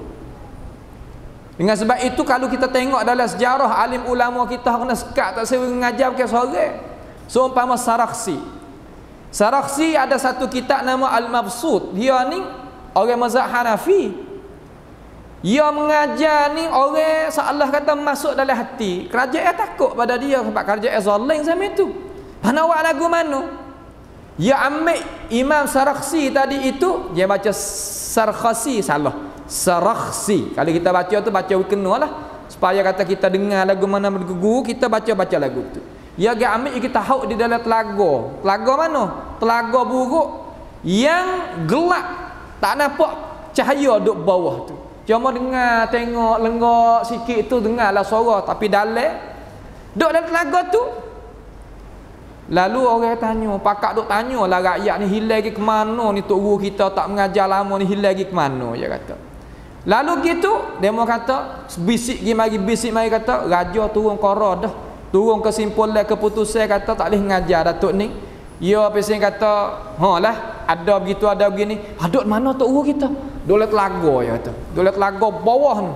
Speaker 2: Dengan sebab itu kalau kita tengok dalam sejarah alim ulama kita kena sekat tak sering mengajar ke sore. Seumpama Sarakhsi. Sarakhsi ada satu kitab nama Al-Mabsut. Dia ni orang mazhab Hanafi. Dia mengajar ni orang seolah kata masuk dalam hati. Kerajaan takut pada dia sebab kerajaan zalim sama itu. Mana awak lagu mana? Dia ambil Imam Sarakhsi tadi itu, dia baca Sarkhasi salah. Sarakhsi. Kalau kita baca tu baca kena lah. Supaya kata kita dengar lagu mana berguru, kita baca lagu tu. Dia ambil kita hauk di dalam telaga. Telaga mana? Telaga buruk yang gelap. Tak nampak cahaya duduk bawah tu. Cuma dengar, tengok, lenggok sikit tu dengarlah suara, tapi dalam duk dalam telaga tu. Lalu orang tanya, pakak duk tanyalah rakyat ni hilang pergi ke mana ni, tok guru kita tak mengajar lama ni hilang pergi ke mana, dia kata. Lalu gitu demo kata bisik mari kata raja turun qara dah. Turun kesimpulan keputusan kata tak boleh mengajar datuk ni. Ya pesan kata, lah ada begitu ada begini. Duk mana tok guru kita? Dolat telaga ya kata. Dolat telaga bawah ni.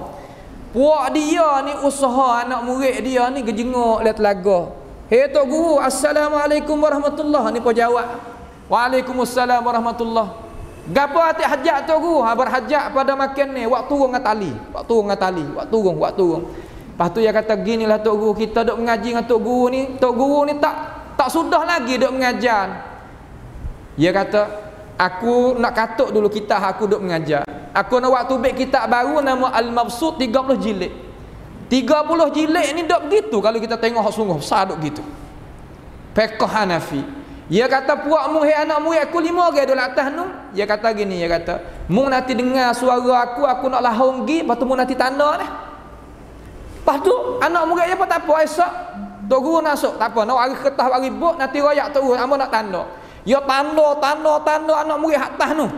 Speaker 2: Puak dia ni usaha anak murid dia ni gejenguk lihat telaga. Hei tok guru, assalamualaikum warahmatullahi. Ni pun jawab. Waalaikumsalam warahmatullahi. Gapo hati hajat tok guru? Berhajat pada makan ni, wak turun dengan tali. Wak turun. Lepas tu dia kata ginilah tok guru, kita duk mengaji dengan tok guru ni. Tok guru ni tak sudah lagi duk mengajar. Dia kata, aku nak katuk dulu kitab aku duk mengajar. Aku nak waktu baik kitab baru nama Al-Mabsut 30 jilid. 30 jilid ni duk begitu kalau kita tengok hak sungguh besar duk gitu. Fiqh Hanafi. Dia kata puak mu hai anak murid aku 5 orang duk atas tu. Dia kata gini, dia kata, mu nanti dengar suara aku nak lahong gi, lepas tu mu nanti tanda dah. Lepas tu anak murid dia pun tak apa esok. Tok guru masuk tak apa, nak hari kertas hari buk nanti royak tok guru amo nak tanda. Ya tanda anak murid atas tu.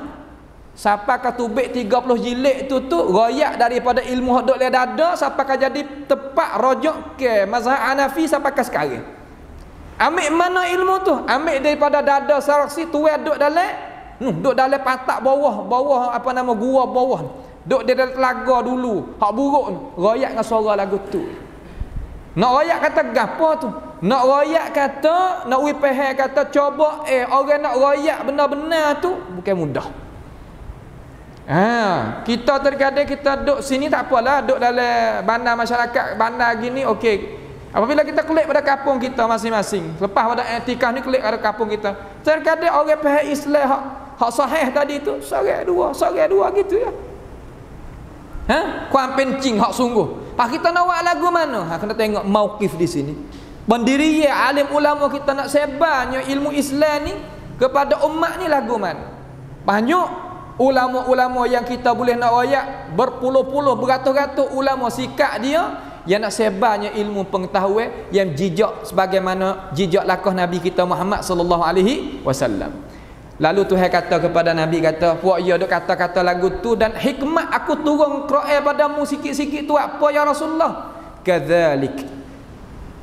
Speaker 2: Sampai ke tubik 30 jilid tu royak daripada ilmu hak duk le dada sampai ke jadi tepat rojok ke mazhab Hanafi sampai ke sekarang. Ambil mana ilmu tu? Ambil daripada dada Sarakhsi tuai duk dalam patak bawah apa nama gua bawah. Duk di dalam telaga dulu. Hak buruk ni royak dengan suara lagu tu. Nak royak kata gapo tu? Nak royak kata, nak wipeh kata coba orang nak royak benar-benar tu bukan mudah. Kita terkadang kita duduk sini tak apalah, duduk dalam bandar masyarakat, bandar gini okey. Apabila kita kelik pada kampung kita masing-masing, lepas pada etikah ni kelik pada kampung kita. Terkadang orang pihak Islam hak sahih tadi tu sorang dua gitu ya. Kuam pencing hak sungguh. Kita nak buat lagu mana? Kena tengok mauqif di sini. Pendiri alim ulama kita nak sebarnya ilmu Islam ni kepada umat ni lagu mana? Banyak ulama-ulama yang kita boleh nak royak, berpuluh-puluh beratus-ratus ulama sikap dia yang nak sebarnya ilmu pengetahuan yang jejak sebagaimana jejak lakah Nabi kita Muhammad sallallahu alaihi wasallam. Lalu Tuhan kata kepada Nabi kata, puak ya duk kata-kata lagu tu dan hikmat aku turun Quran padamu sikit-sikit tu apa ya Rasulullah? Kadzalik.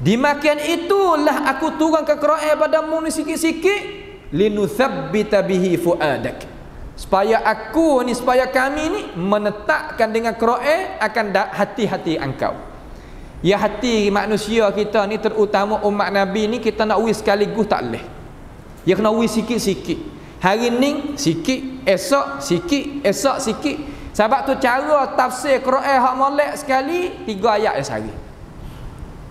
Speaker 2: Dimakan itulah aku turun ke Quran padamu ni sikit-sikit linuthabbita bihi fuadak. Supaya kami ni menetapkan dengan Quran akan hati-hati engkau. Ya hati manusia kita ni terutama umat Nabi ni kita nak wis sekaligus tak leh. Ya kena wis sikit-sikit. Hari ni sikit, esok sikit. Sebab tu cara tafsir Quran hak molek sekali 3 ayat sehari.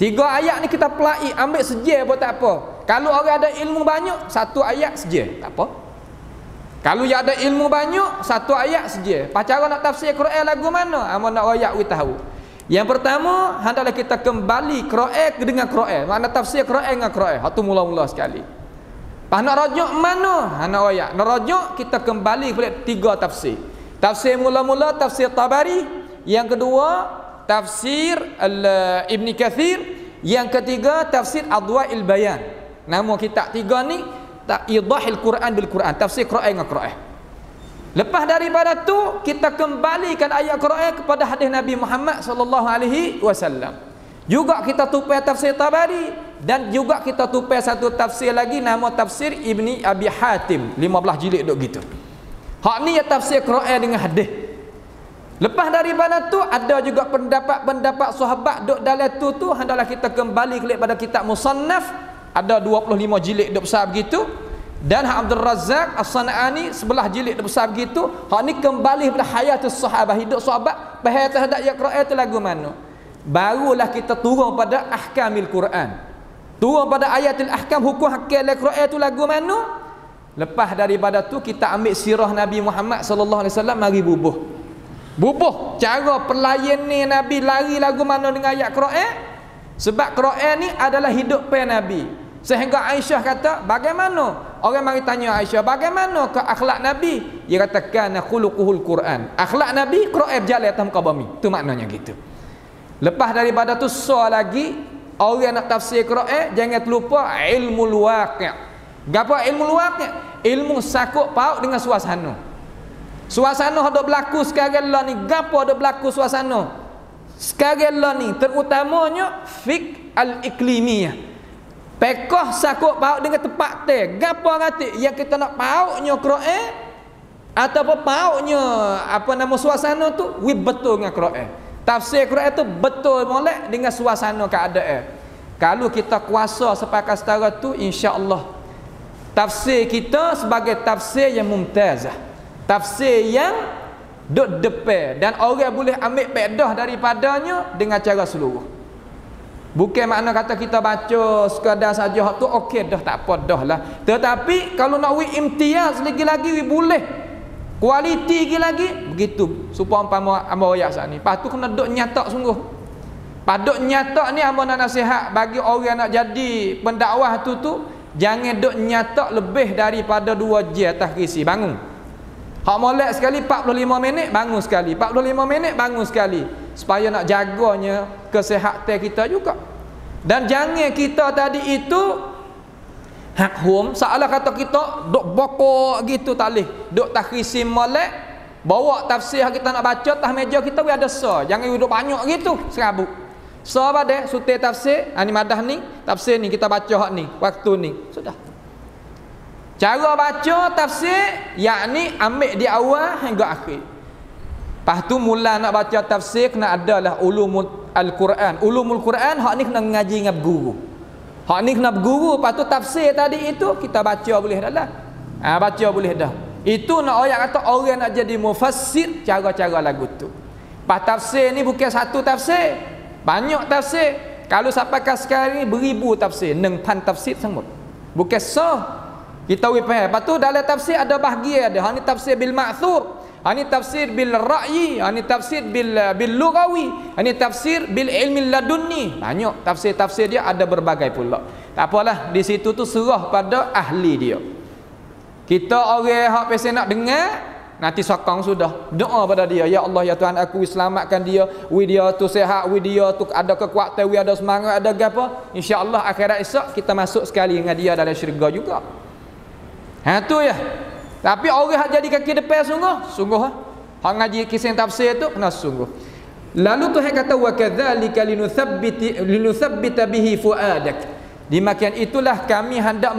Speaker 2: 3 ayat ni kita pelai ambil seje pun tak apa. Kalau orang ada ilmu banyak 1 ayat seje, tak apa. Kalau yang ada ilmu banyak 1 ayat seje. Cara nak tafsir Quran lagu mana? Amo nak royak we tahu. Yang pertama, hendaklah kita kembali Quran dengan Quran. Makna tafsir Quran dengan Quran. Hatu mula-mula sekali. Pas nak rujuk mana? Nak ayat. Nak rujuk kita kembali kepada 3 tafsir. Tafsir mula-mula tafsir Tabari, yang kedua tafsir Ibn Kathir, yang ketiga tafsir Adwa'il Bayan. Nama kitab 3 ni Idahil Quran bil Quran, tafsir Quran dengan Quran. Lepas daripada tu kita kembalikan ayat Quran kepada hadis Nabi Muhammad sallallahu alaihi wasallam. Juga kita tupai tafsir Tabari, dan juga kita tupai satu tafsir lagi nama tafsir Ibni Abi Hatim, 15 jilid duk gitu. Hak ni ya tafsir Quran dengan hadis. Lepas daripada tu ada juga pendapat sahabat duk dalam tu hendaklah kita kembali kepada kitab Musannaf, ada 25 jilid duk besar begitu. Dan Abdul Razak As-San'ani 11 jilid besar begitu. Hak ni kembali kepada hayatus sahabah, hidup sahabat, bahaya terhadap ayat Quran tu lagu mana. Barulah kita turun pada ahkamil Quran. Turun pada ayatul ahkam, hukum hakam Quran tu lagu mana. Lepas daripada tu kita ambil sirah Nabi Muhammad sallallahu alaihi wasallam, mari bubuh cara pelayan ni Nabi lari lagu mana dengan ayat Quran. Sebab Quran ni adalah hidup pe Nabi. Sehingga Aisyah kata, bagaimana? Orang mari tanya Aisyah, bagaimana ke akhlak Nabi? Dia kata, kana khuluquhul Quran. Akhlak Nabi Quran berjalan atas muka bumi. Tu maknanya gitu. Lepas daripada tu lagi, orang nak tafsir Quran jangan terlupa ilmul waqi'. Gapo ilmul waqi'? Ilmu sakut paut dengan suasana. Suasana ada berlaku sekarang lah ni. Gapo ada berlaku suasana sekarang lah ni, terutamanya fiqh al-iklimiyah. Pekoh sakut paut dengan tempat teh. Gapo ngati yang kita nak pautnya Quran ataupun pautnya suasana tu betul dengan Quran. Tafsir Quran tu betul molek dengan suasana keadaan. Kalau kita kuasa sepakat setara tu, insya-Allah tafsir kita sebagai tafsir yang mumtazah, tafsir yang duk depan dan orang boleh ambil faedah daripadanya dengan cara seluruh. Bukan makna kata kita baca sekadar saja hak tu okey dah, tak apa dah lah. Tetapi kalau nak imtiaz lagi-lagi boleh. Kualiti lagi begitu. Supaya umpama hamba ayat sat ni. Lepas tu kena duk nyatak sungguh. Paduk nyatak ni hamba nak nasihat bagi orang nak jadi pendakwah tu jangan duk nyatak lebih daripada 2 jam atas krisi. Bangun. Hak molek sekali 45 minit bangun sekali. 45 minit bangun sekali. Supaya nak jaganya kesihatan kita juga. Dan jangan kita tadi itu hak hum seolah kata kita duk bokok gitu tak leh. Duk takhrisim molek, bawa tafsir kita nak baca atas meja kita we ada so. Jangan duk banyak gitu serabut. So pada sutai tafsir, ni madah ni, tafsir ni kita baca hak ni, waktu ni. Sudah. Cara baca tafsir yakni ambil di awal hingga akhir. Lepas tu mula nak baca tafsir kena adalah ulumul Al-Quran. Ulumul Quran hak ni kena ngaji dengan guru. Hak ni kena berguru. Lepas tu tafsir tadi itu kita baca boleh dah lah. Baca boleh dah. Itu nak orang kata orang nak jadi mufassir cara-cara lagu tu. Lepas tafsir ni bukan satu tafsir, banyak tafsir. Kalau sampai sekarang ni beribu tafsir, 6,000 tafsir semut. Bukan sah. Kita faham. Lepas tu dalam tafsir ada bahagian dia. Hak ni tafsir bil ma'thur, hak ni tafsir bil ra'yi, hak ni tafsir bil lughawi, hak ni tafsir bil ilmi ladunni. Banyak tafsir-tafsir dia ada berbagai pula. Tak apalah, di situ tu serah pada ahli dia. Kita orang hak pesen nak dengar, nanti sokong sudah. Doa pada dia, ya Allah ya Tuhan aku selamatkan dia, dia tu sihat, dia tu ada kekuatan, ada semangat, ada apa. Insya-Allah akhirat esok kita masuk sekali dengan dia dalam syurga juga. Tu ya. Tapi orang hak jadi kaki depan sungguh hak ngaji kisah tafsir tu kena sungguh. Lalu Tuhan kata wa kadzalika linuthabbita bihi fuadak. Demikian itulah kami hendak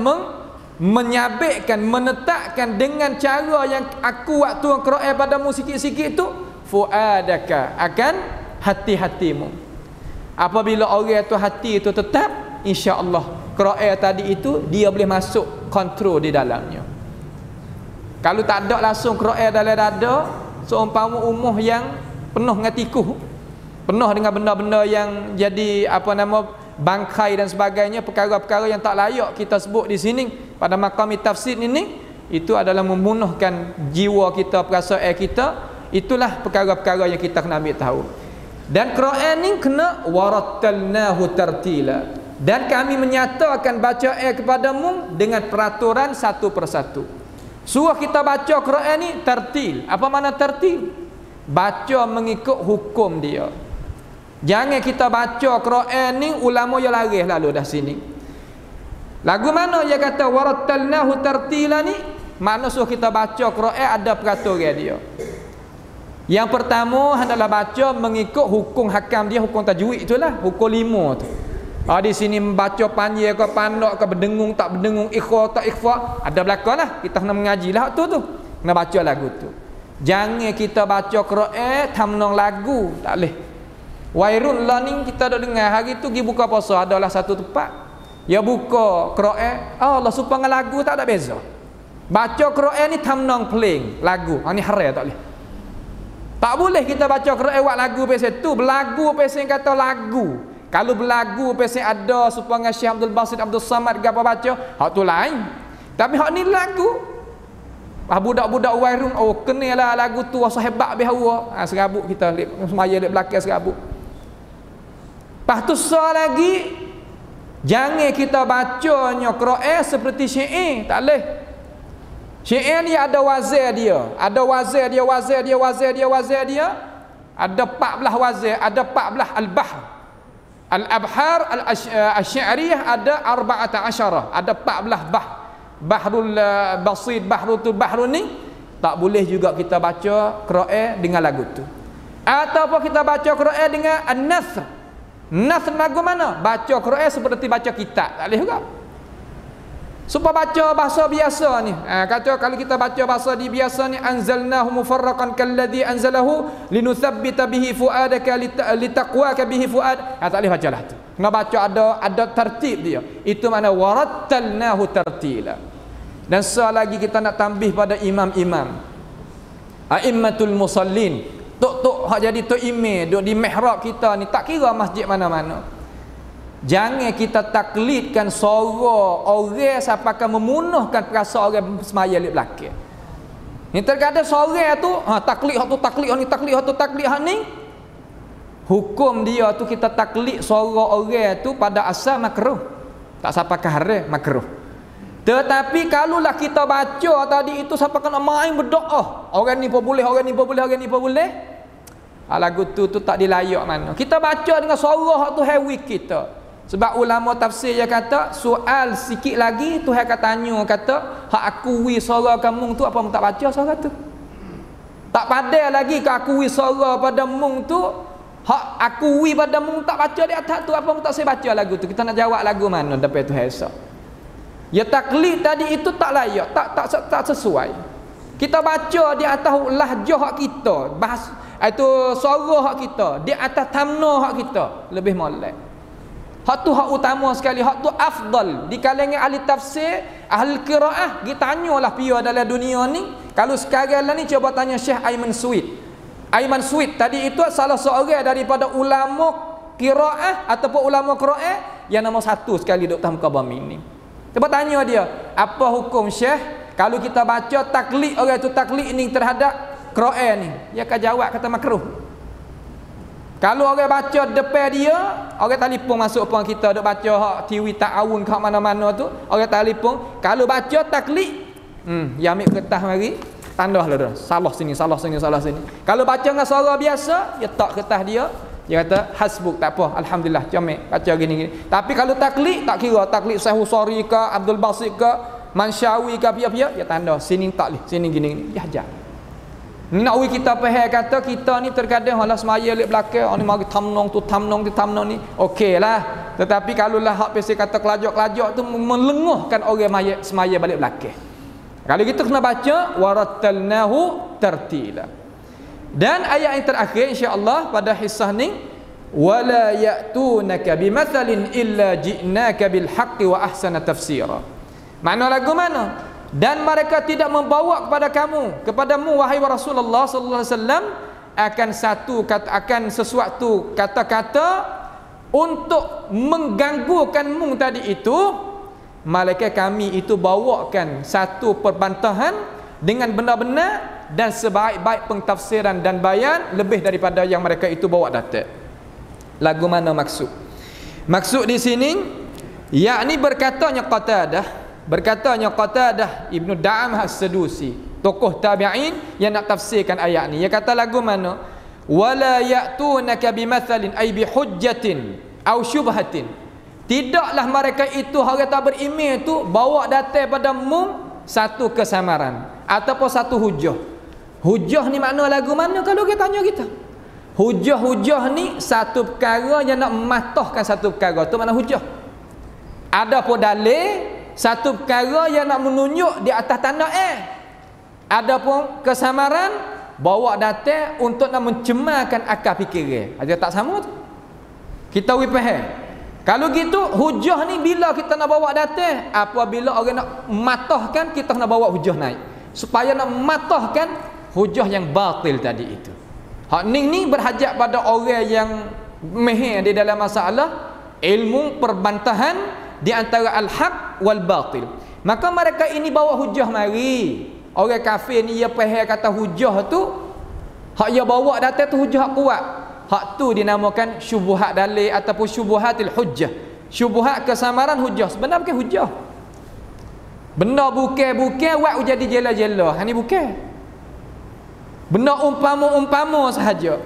Speaker 2: menyabitkan, menetapkan dengan cara yang aku waktu Quran padamu sikit-sikit tu fuadaka, akan hati-hatimu. Apabila orang tu hati itu tetap, insya-Allah Quran tadi itu dia boleh masuk kontrol di dalamnya. Kalau tak ada langsung Quran dalam dada, seumpama umuh yang penuh dengan tikus, penuh dengan benda-benda yang jadi bangkai dan sebagainya, perkara-perkara yang tak layak kita sebut di sini pada makam tafsir ini, itu adalah membunuhkan jiwa kita, perasaan kita. Itulah perkara-perkara yang kita kena ambil tahu. Dan Quran ni kena warattalnahu tartila, dan kami menyatakan bacaan kepadamu dengan peraturan satu persatu. Suruh kita baca Quran ni tartil. Apa makna tartil? Baca mengikut hukum dia. Jangan kita baca Quran ni ulama yang laris lalu dah sini. Lagu mana dia kata warattalnahu tartila ni? Makna suruh kita baca Quran ada peraturan dia. Yang pertama adalah baca mengikut hukum hakam dia, hukum tajwid itulah, hukum 5 tu. Di sini membaca panjang ke pandak ke, berdengung tak berdengung, ikhfa tak ikhfa, ada belakanglah. Kita kena mengajilah tu. Kena baca lagu tu. Jangan kita baca Quran tamnong lagu, tak boleh. Wairun learning kita dah dengar hari tu pergi buka puasa, adalah satu tempat. Ya buka Quran, Allah supaya lagu tak ada beza. Baca Quran ni tamnong playing lagu. Ni haram tak boleh. Tak boleh kita baca Quran buat lagu pasal tu, berlagu pasal kata lagu. Kalau berlagu pasal ada supaya Syekh Abdul Basit Abdul Samad ke apa baca, hak tu lain. Tapi hak ni lagu. Budak-budak wairun kenalah lagu tu wasa hebat bihawa. Serabut kita semaya lek belakang serabut. Lepas tu lagi jangan kita bacanya Quran seperti syair, tak boleh. Syair ni ada wazir dia, ada wazir dia. Ada 14 wazir, ada 14 al-bahr. Al-abhar al-sy'riyah ada 14, ada 14 bahrul basit, bahrun ni tak boleh juga kita baca Quran dengan lagu tu. Ataupun kita baca Quran dengan an-nasr. Nasr lagu mana? Baca Quran seperti baca kitab, tak boleh juga. Supaya baca bahasa biasa ni, kata kalau kita baca bahasa di biasa ni, anzalnahu mufarraqan kalladhi anzalahu linuthabbita bihi fuadaka litaqwaka bihi fuad. Tak boleh bacalah tu. Kena baca ada tertib dia. Itu makna warattalnahu tartila. Dan selagi kita nak tambih pada imam-imam, a'immatul musallin, tok hak jadi tok imam duk di mihrab kita ni, tak kira masjid mana-mana. Jangan kita taklidkan suara orang sampai memunuhkan perasaan orang semaya di belakang. Ni terkadang suara tu taklid hak tu, taklid hak ni, taklid hak tu, taklid hak ni. Hukum dia tu kita taklid suara orang tu pada asal makruh. Tak sampai ke haram, makruh. Tetapi kalaulah kita baca tadi itu sampai kena main berdoa, orang ni pun boleh, orang ni pun boleh, orang ni pun boleh. Lagu tu tak dilayak mana. Kita baca dengan suara hak tu hewi kita. Sebab ulama tafsir dia kata soal sikit lagi Tuhan akan tanya, kata hak akui suara kamu tu apa tak baca suara tu. Tak pandai lagi ke akui suara pada mung tu, hak akui pada mung tak baca di atas tu, apa tak saya baca lagu tu. Kita nak jawab lagu mana dapat tu esok. Ya taklid tadi itu tak layak, tak sesuai. Kita baca di atas lahjah hak kita, bahasa itu suara hak kita, di atas tamna hak kita, lebih molek. Hak tu hak utama sekali, hak tu afdal. Di kalangan ahli tafsir, ahli qiraah, kita tanyalah pia dalam dunia ni. Kalau sekarang lah ni cuba tanya Syekh Aiman Suid. Aiman Suid tadi itu salah seorang daripada ulama qiraah ataupun ulama Quran yang nombor 1 sekali duk muka bumi ni. Cuba tanya dia, apa hukum Syekh kalau kita baca taklid orang tu, taklid ni terhadap Quran ni? Dia akan jawab kata makruh. Kalau orang baca depan dia, orang telefon masuk pun kita duk baca hak TV ta'awun kat mana-mana tu, orang telefon, kalau baca taklid, dia ambil kertas mari, tandah lah dah. Salah sini. Kalau baca dengan suara biasa, dia tak kertas dia kata hasbuk, tak apa, alhamdulillah, comel baca gini. Tapi kalau taklid, tak kira taklid Syekh Husari ke, Abdul Basit ke, Mansyawi ke, pia-pia, dia tanda sini tak boleh, sini gini. Dia ajar. Ni nak kita faham kata kita ni terkadang halah semaya lek belakang, ni mari tamnong ni. Okeylah. Tetapi kalau lah hak pesi kata kelajak-kelajak tu melenguhkan orang semaya balik belakang. Kalau kita kena baca warattalnahu tartila. Dan ayat yang terakhir insya-Allah pada hisah ni, wala ya'tunaka bimathalin illa ji'naka bil haqqi wa ahsana tafsira. Makna lagu mana? Dan mereka tidak membawa kepadamu wahai Rasulullah sallallahu alaihi wasallam akan sesuatu kata-kata untuk mengganggukanmu tadi itu, malaikat kami itu bawakan satu perbantahan dengan benar-benar dan sebaik-baik pentafsiran dan bayan lebih daripada yang mereka itu bawa data. Lagu mana maksud? Maksud di sini yakni berkatanya Qatadah Ibnu Da'amah As-Sadusi, tokoh tabi'in yang nak tafsirkan ayat ni. Dia kata lagu mana? Wala ya'tunaka bimathalin ay bihujjatin aw syubhatin. Tidaklah mereka itu orang tak beriman tu bawa datang pada mum satu kesamaran ataupun satu hujah. Hujah ni makna lagu mana kalau kita tanya kita? Hujah ni satu perkara yang nak mematahkan satu perkara, tu makna hujah. Ada pun dalil satu perkara yang nak menunjuk di atas tanah Ada pun kesamaran bawa datang untuk nak mencemarkan akal fikiran. Ada tak sama tu? Kita faham. Kalau gitu hujah ni bila kita nak bawa datang, apabila orang nak matahkan, kita nak bawa hujah naik supaya nak matahkan hujah yang batil tadi itu. Hak ni berhajat pada orang yang mahir di dalam masalah ilmu perbantahan di antara al-haq wal batil. Maka mereka ini bawa hujah mari. Orang kafir ni dia faham kata hujah tu hak dia bawa datang tu hujah kuat. Hak tu dinamakan syubhat dalil ataupun syubhatil hujjah. Syubhat kesamaran hujah. Sebenarnya bukan hujah. Benda bukan buat jadi jela-jela. Ini bukan. Benda umpama sahaja.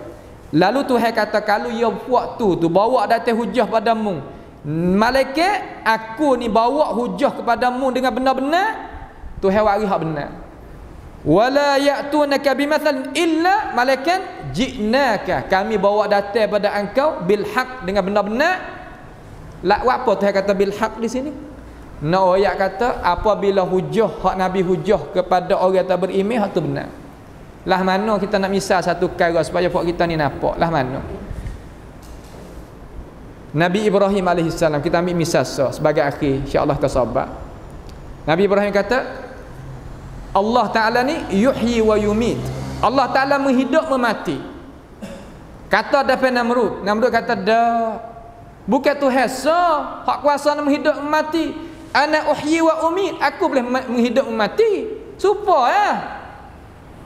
Speaker 2: Lalu Tuhan kata kalau ia buat tu bawa datang hujah padamu. Malaikat, aku ni bawa hujah kepadamu dengan benar-benar. Tuhan wari hak benar. Wala ya'tunaka bimathalin illa malaikat ji'naka, kami bawa datang pada engkau bil haq, dengan benar-benar. Apa Tuhan kata bil haq di sini? Nak ayat kata apabila hujah hak Nabi hujah kepada orang tak beriman, hak tu benar. Lah mana kita nak misal satu perkara supaya buat kita ni nampak. Lah mana Nabi Ibrahim AS, kita ambil misal sebagai akhir, insya-Allah tersabar. Nabi Ibrahim kata Allah Ta'ala ni yuhyi wa yumit. Allah Ta'ala menghidup memati. Kata dapat Namrud kata dah, bukan Tuhan hak kuasa nak menghidup memati. Ana uhyi wa umit, aku boleh menghidup memati. Supaya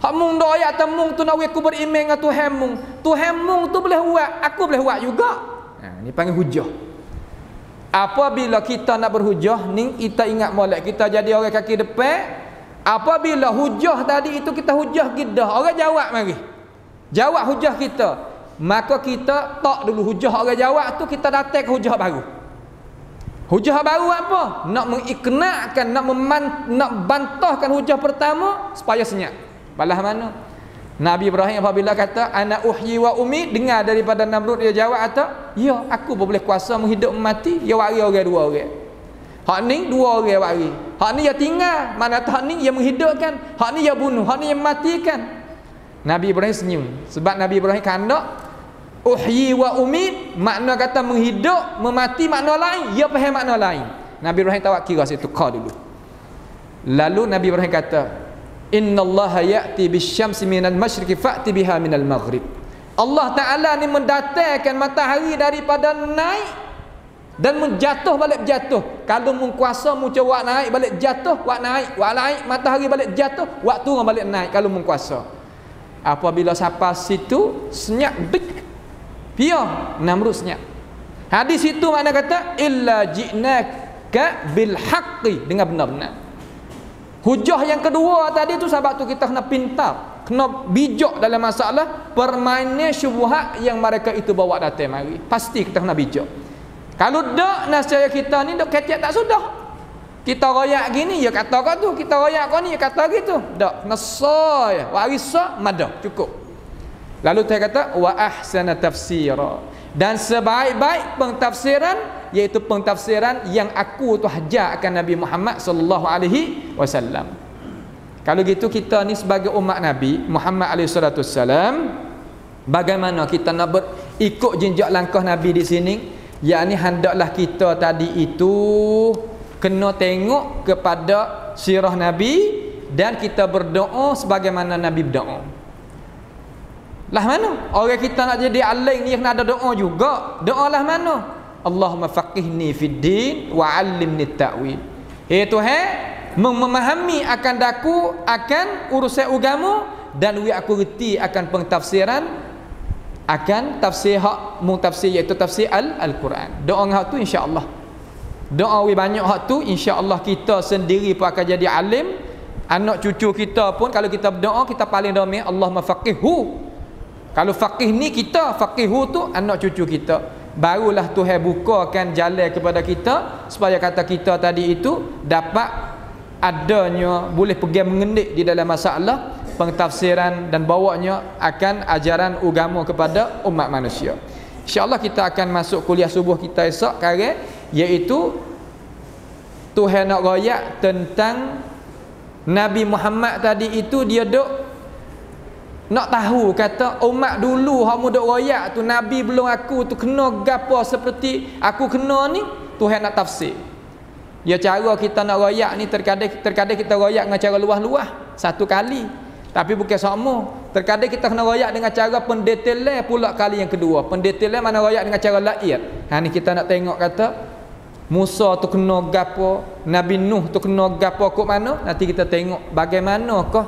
Speaker 2: hak mung doa ayat mung tu nak aku beriman dengan Tuhan mung. Tuhan mung tu boleh buat, aku boleh buat juga. Ni panggil hujah. Apabila kita nak berhujah ni, kita ingat molek kita jadi orang kaki depan. Apabila hujah tadi itu kita hujah gidah, orang jawab mari. Jawab hujah kita. Maka kita tak dulu hujah orang jawab tu, kita datang ke hujah baru. Hujah baru apa? Nak mengiknakkan, nak bantahkan hujah pertama supaya senyap. Balah mana? Nabi Ibrahim apabila kata ana uhyi wa umit, dengar daripada Namrud, dia jawab kata, ya aku boleh kuasa menghidup mati. Dia wari orang dua orang. Hak ni dua orang wari. Hak ni dia tinggal, mana hak ni dia menghidupkan, hak ni dia bunuh, hak ni dia matikan. Nabi Ibrahim senyum sebab Nabi Ibrahim kata uhyi wa umit, makna kata menghidup, memati makna lain, dia faham makna lain. Nabi Ibrahim tak kira situ kau dulu. Lalu Nabi Ibrahim kata innallaha ya'ti bisyamsi minal masyriqi fa'ti biha minal maghrib. Allah Ta'ala ni mendatangkan matahari daripada naik dan menjatuh balik jatuh. Kalau mengkuasa muncul naik balik jatuh, naik matahari balik jatuh, turun balik naik kalau mengkuasa. Apabila sampai situ senyap bik piah Namrud senyap. Hadis itu makna kata illa ji'naka bil haqqi, dengan benar-benar. Hujah yang kedua tadi tu sebab tu kita kena pintar, kena bijak dalam masalah permainan syubhat yang mereka itu bawa datang mari. Pasti kita kena bijak. Kalau dak nasihat kita ni dak ketiak tak sudah. Kita royak gini ya kata kau tu, kita royak kau ni ya kata gitu. Dak nasai warisa madah cukup. Lalu dia kata wa ahsana tafsira, dan sebaik-baik pentafsiran iaitu pentafsiran yang aku tu hajar akan Nabi Muhammad sallallahu alaihi wasallam. Kalau gitu kita ni sebagai umat Nabi Muhammad alaihi salatu wasallam, bagaimana kita nak berikut jenjak langkah Nabi di sini? Yakni hendaklah kita tadi itu kena tengok kepada sirah Nabi dan kita berdoa sebagaimana Nabi berdoa. Lah mana? Orang kita nak jadi alim ni kena ada doa juga. Doa lah mana? Allahumma faqihni fid din wa 'allimni ta'wil. Tuhan memahami akan daku akan urusan agama dan wi aku reti akan pentafsiran akan tafsir hak mutafsir iaitu tafsir Al-Quran. Doa hak tu insya-Allah. Doa wi banyak hak tu insya-Allah kita sendiri pun akan jadi alim. Anak cucu kita pun kalau kita berdoa kita paling doa Allahumma faqihhu. Kalau faqih ni kita, faqihhu tu anak cucu kita. Barulah Tuhan bukakan jalan kepada kita supaya kata kita tadi itu dapat adanya boleh pergi mengendik di dalam masalah pentafsiran dan bawanya akan ajaran agama kepada umat manusia. InsyaAllah kita akan masuk kuliah subuh kita esok kali iaitu Tuhan nak royak tentang Nabi Muhammad tadi itu dia duk nak tahu kata umat dulu hak mu duk royak tu Nabi belum aku tu kena gapo seperti aku kena ni Tuhan nak tafsir. Ya cara kita nak royak ni terkadang kita royak dengan cara luah-luah satu kali. Tapi bukan sama. Terkadang kita kena royak dengan cara pendetailan pula kali yang kedua. Pendetailan mana royak dengan cara lair. Ha ni kita nak tengok kata Musa tu kena gapo, Nabi Nuh tu kena gapo kok mana? Nanti kita tengok bagaimanakah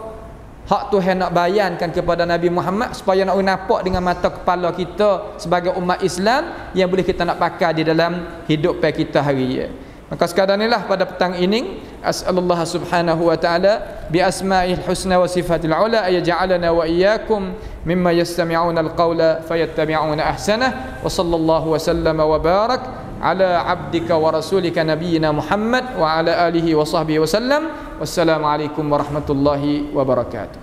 Speaker 2: hak Tuhan nak bayankan kepada Nabi Muhammad supaya nak nampak dengan mata kepala kita sebagai umat Islam yang boleh kita nak pakai di dalam hidup kita hari ini. Maka sekadar inilah pada petang ini as'alullah subhanahu wa ta'ala bi asma'il husna wa sifatil ula ay ja'alana wa iyyakum mimma yastami'una al-qawla fayattabi'una ahsanah wa sallallahu wa sallama wa barak ala abdika wa rasulika nabiyyina Muhammad wa ala alihi wa sahbihi wa sallam. Wassalamu alaikum warahmatullahi wabarakatuh.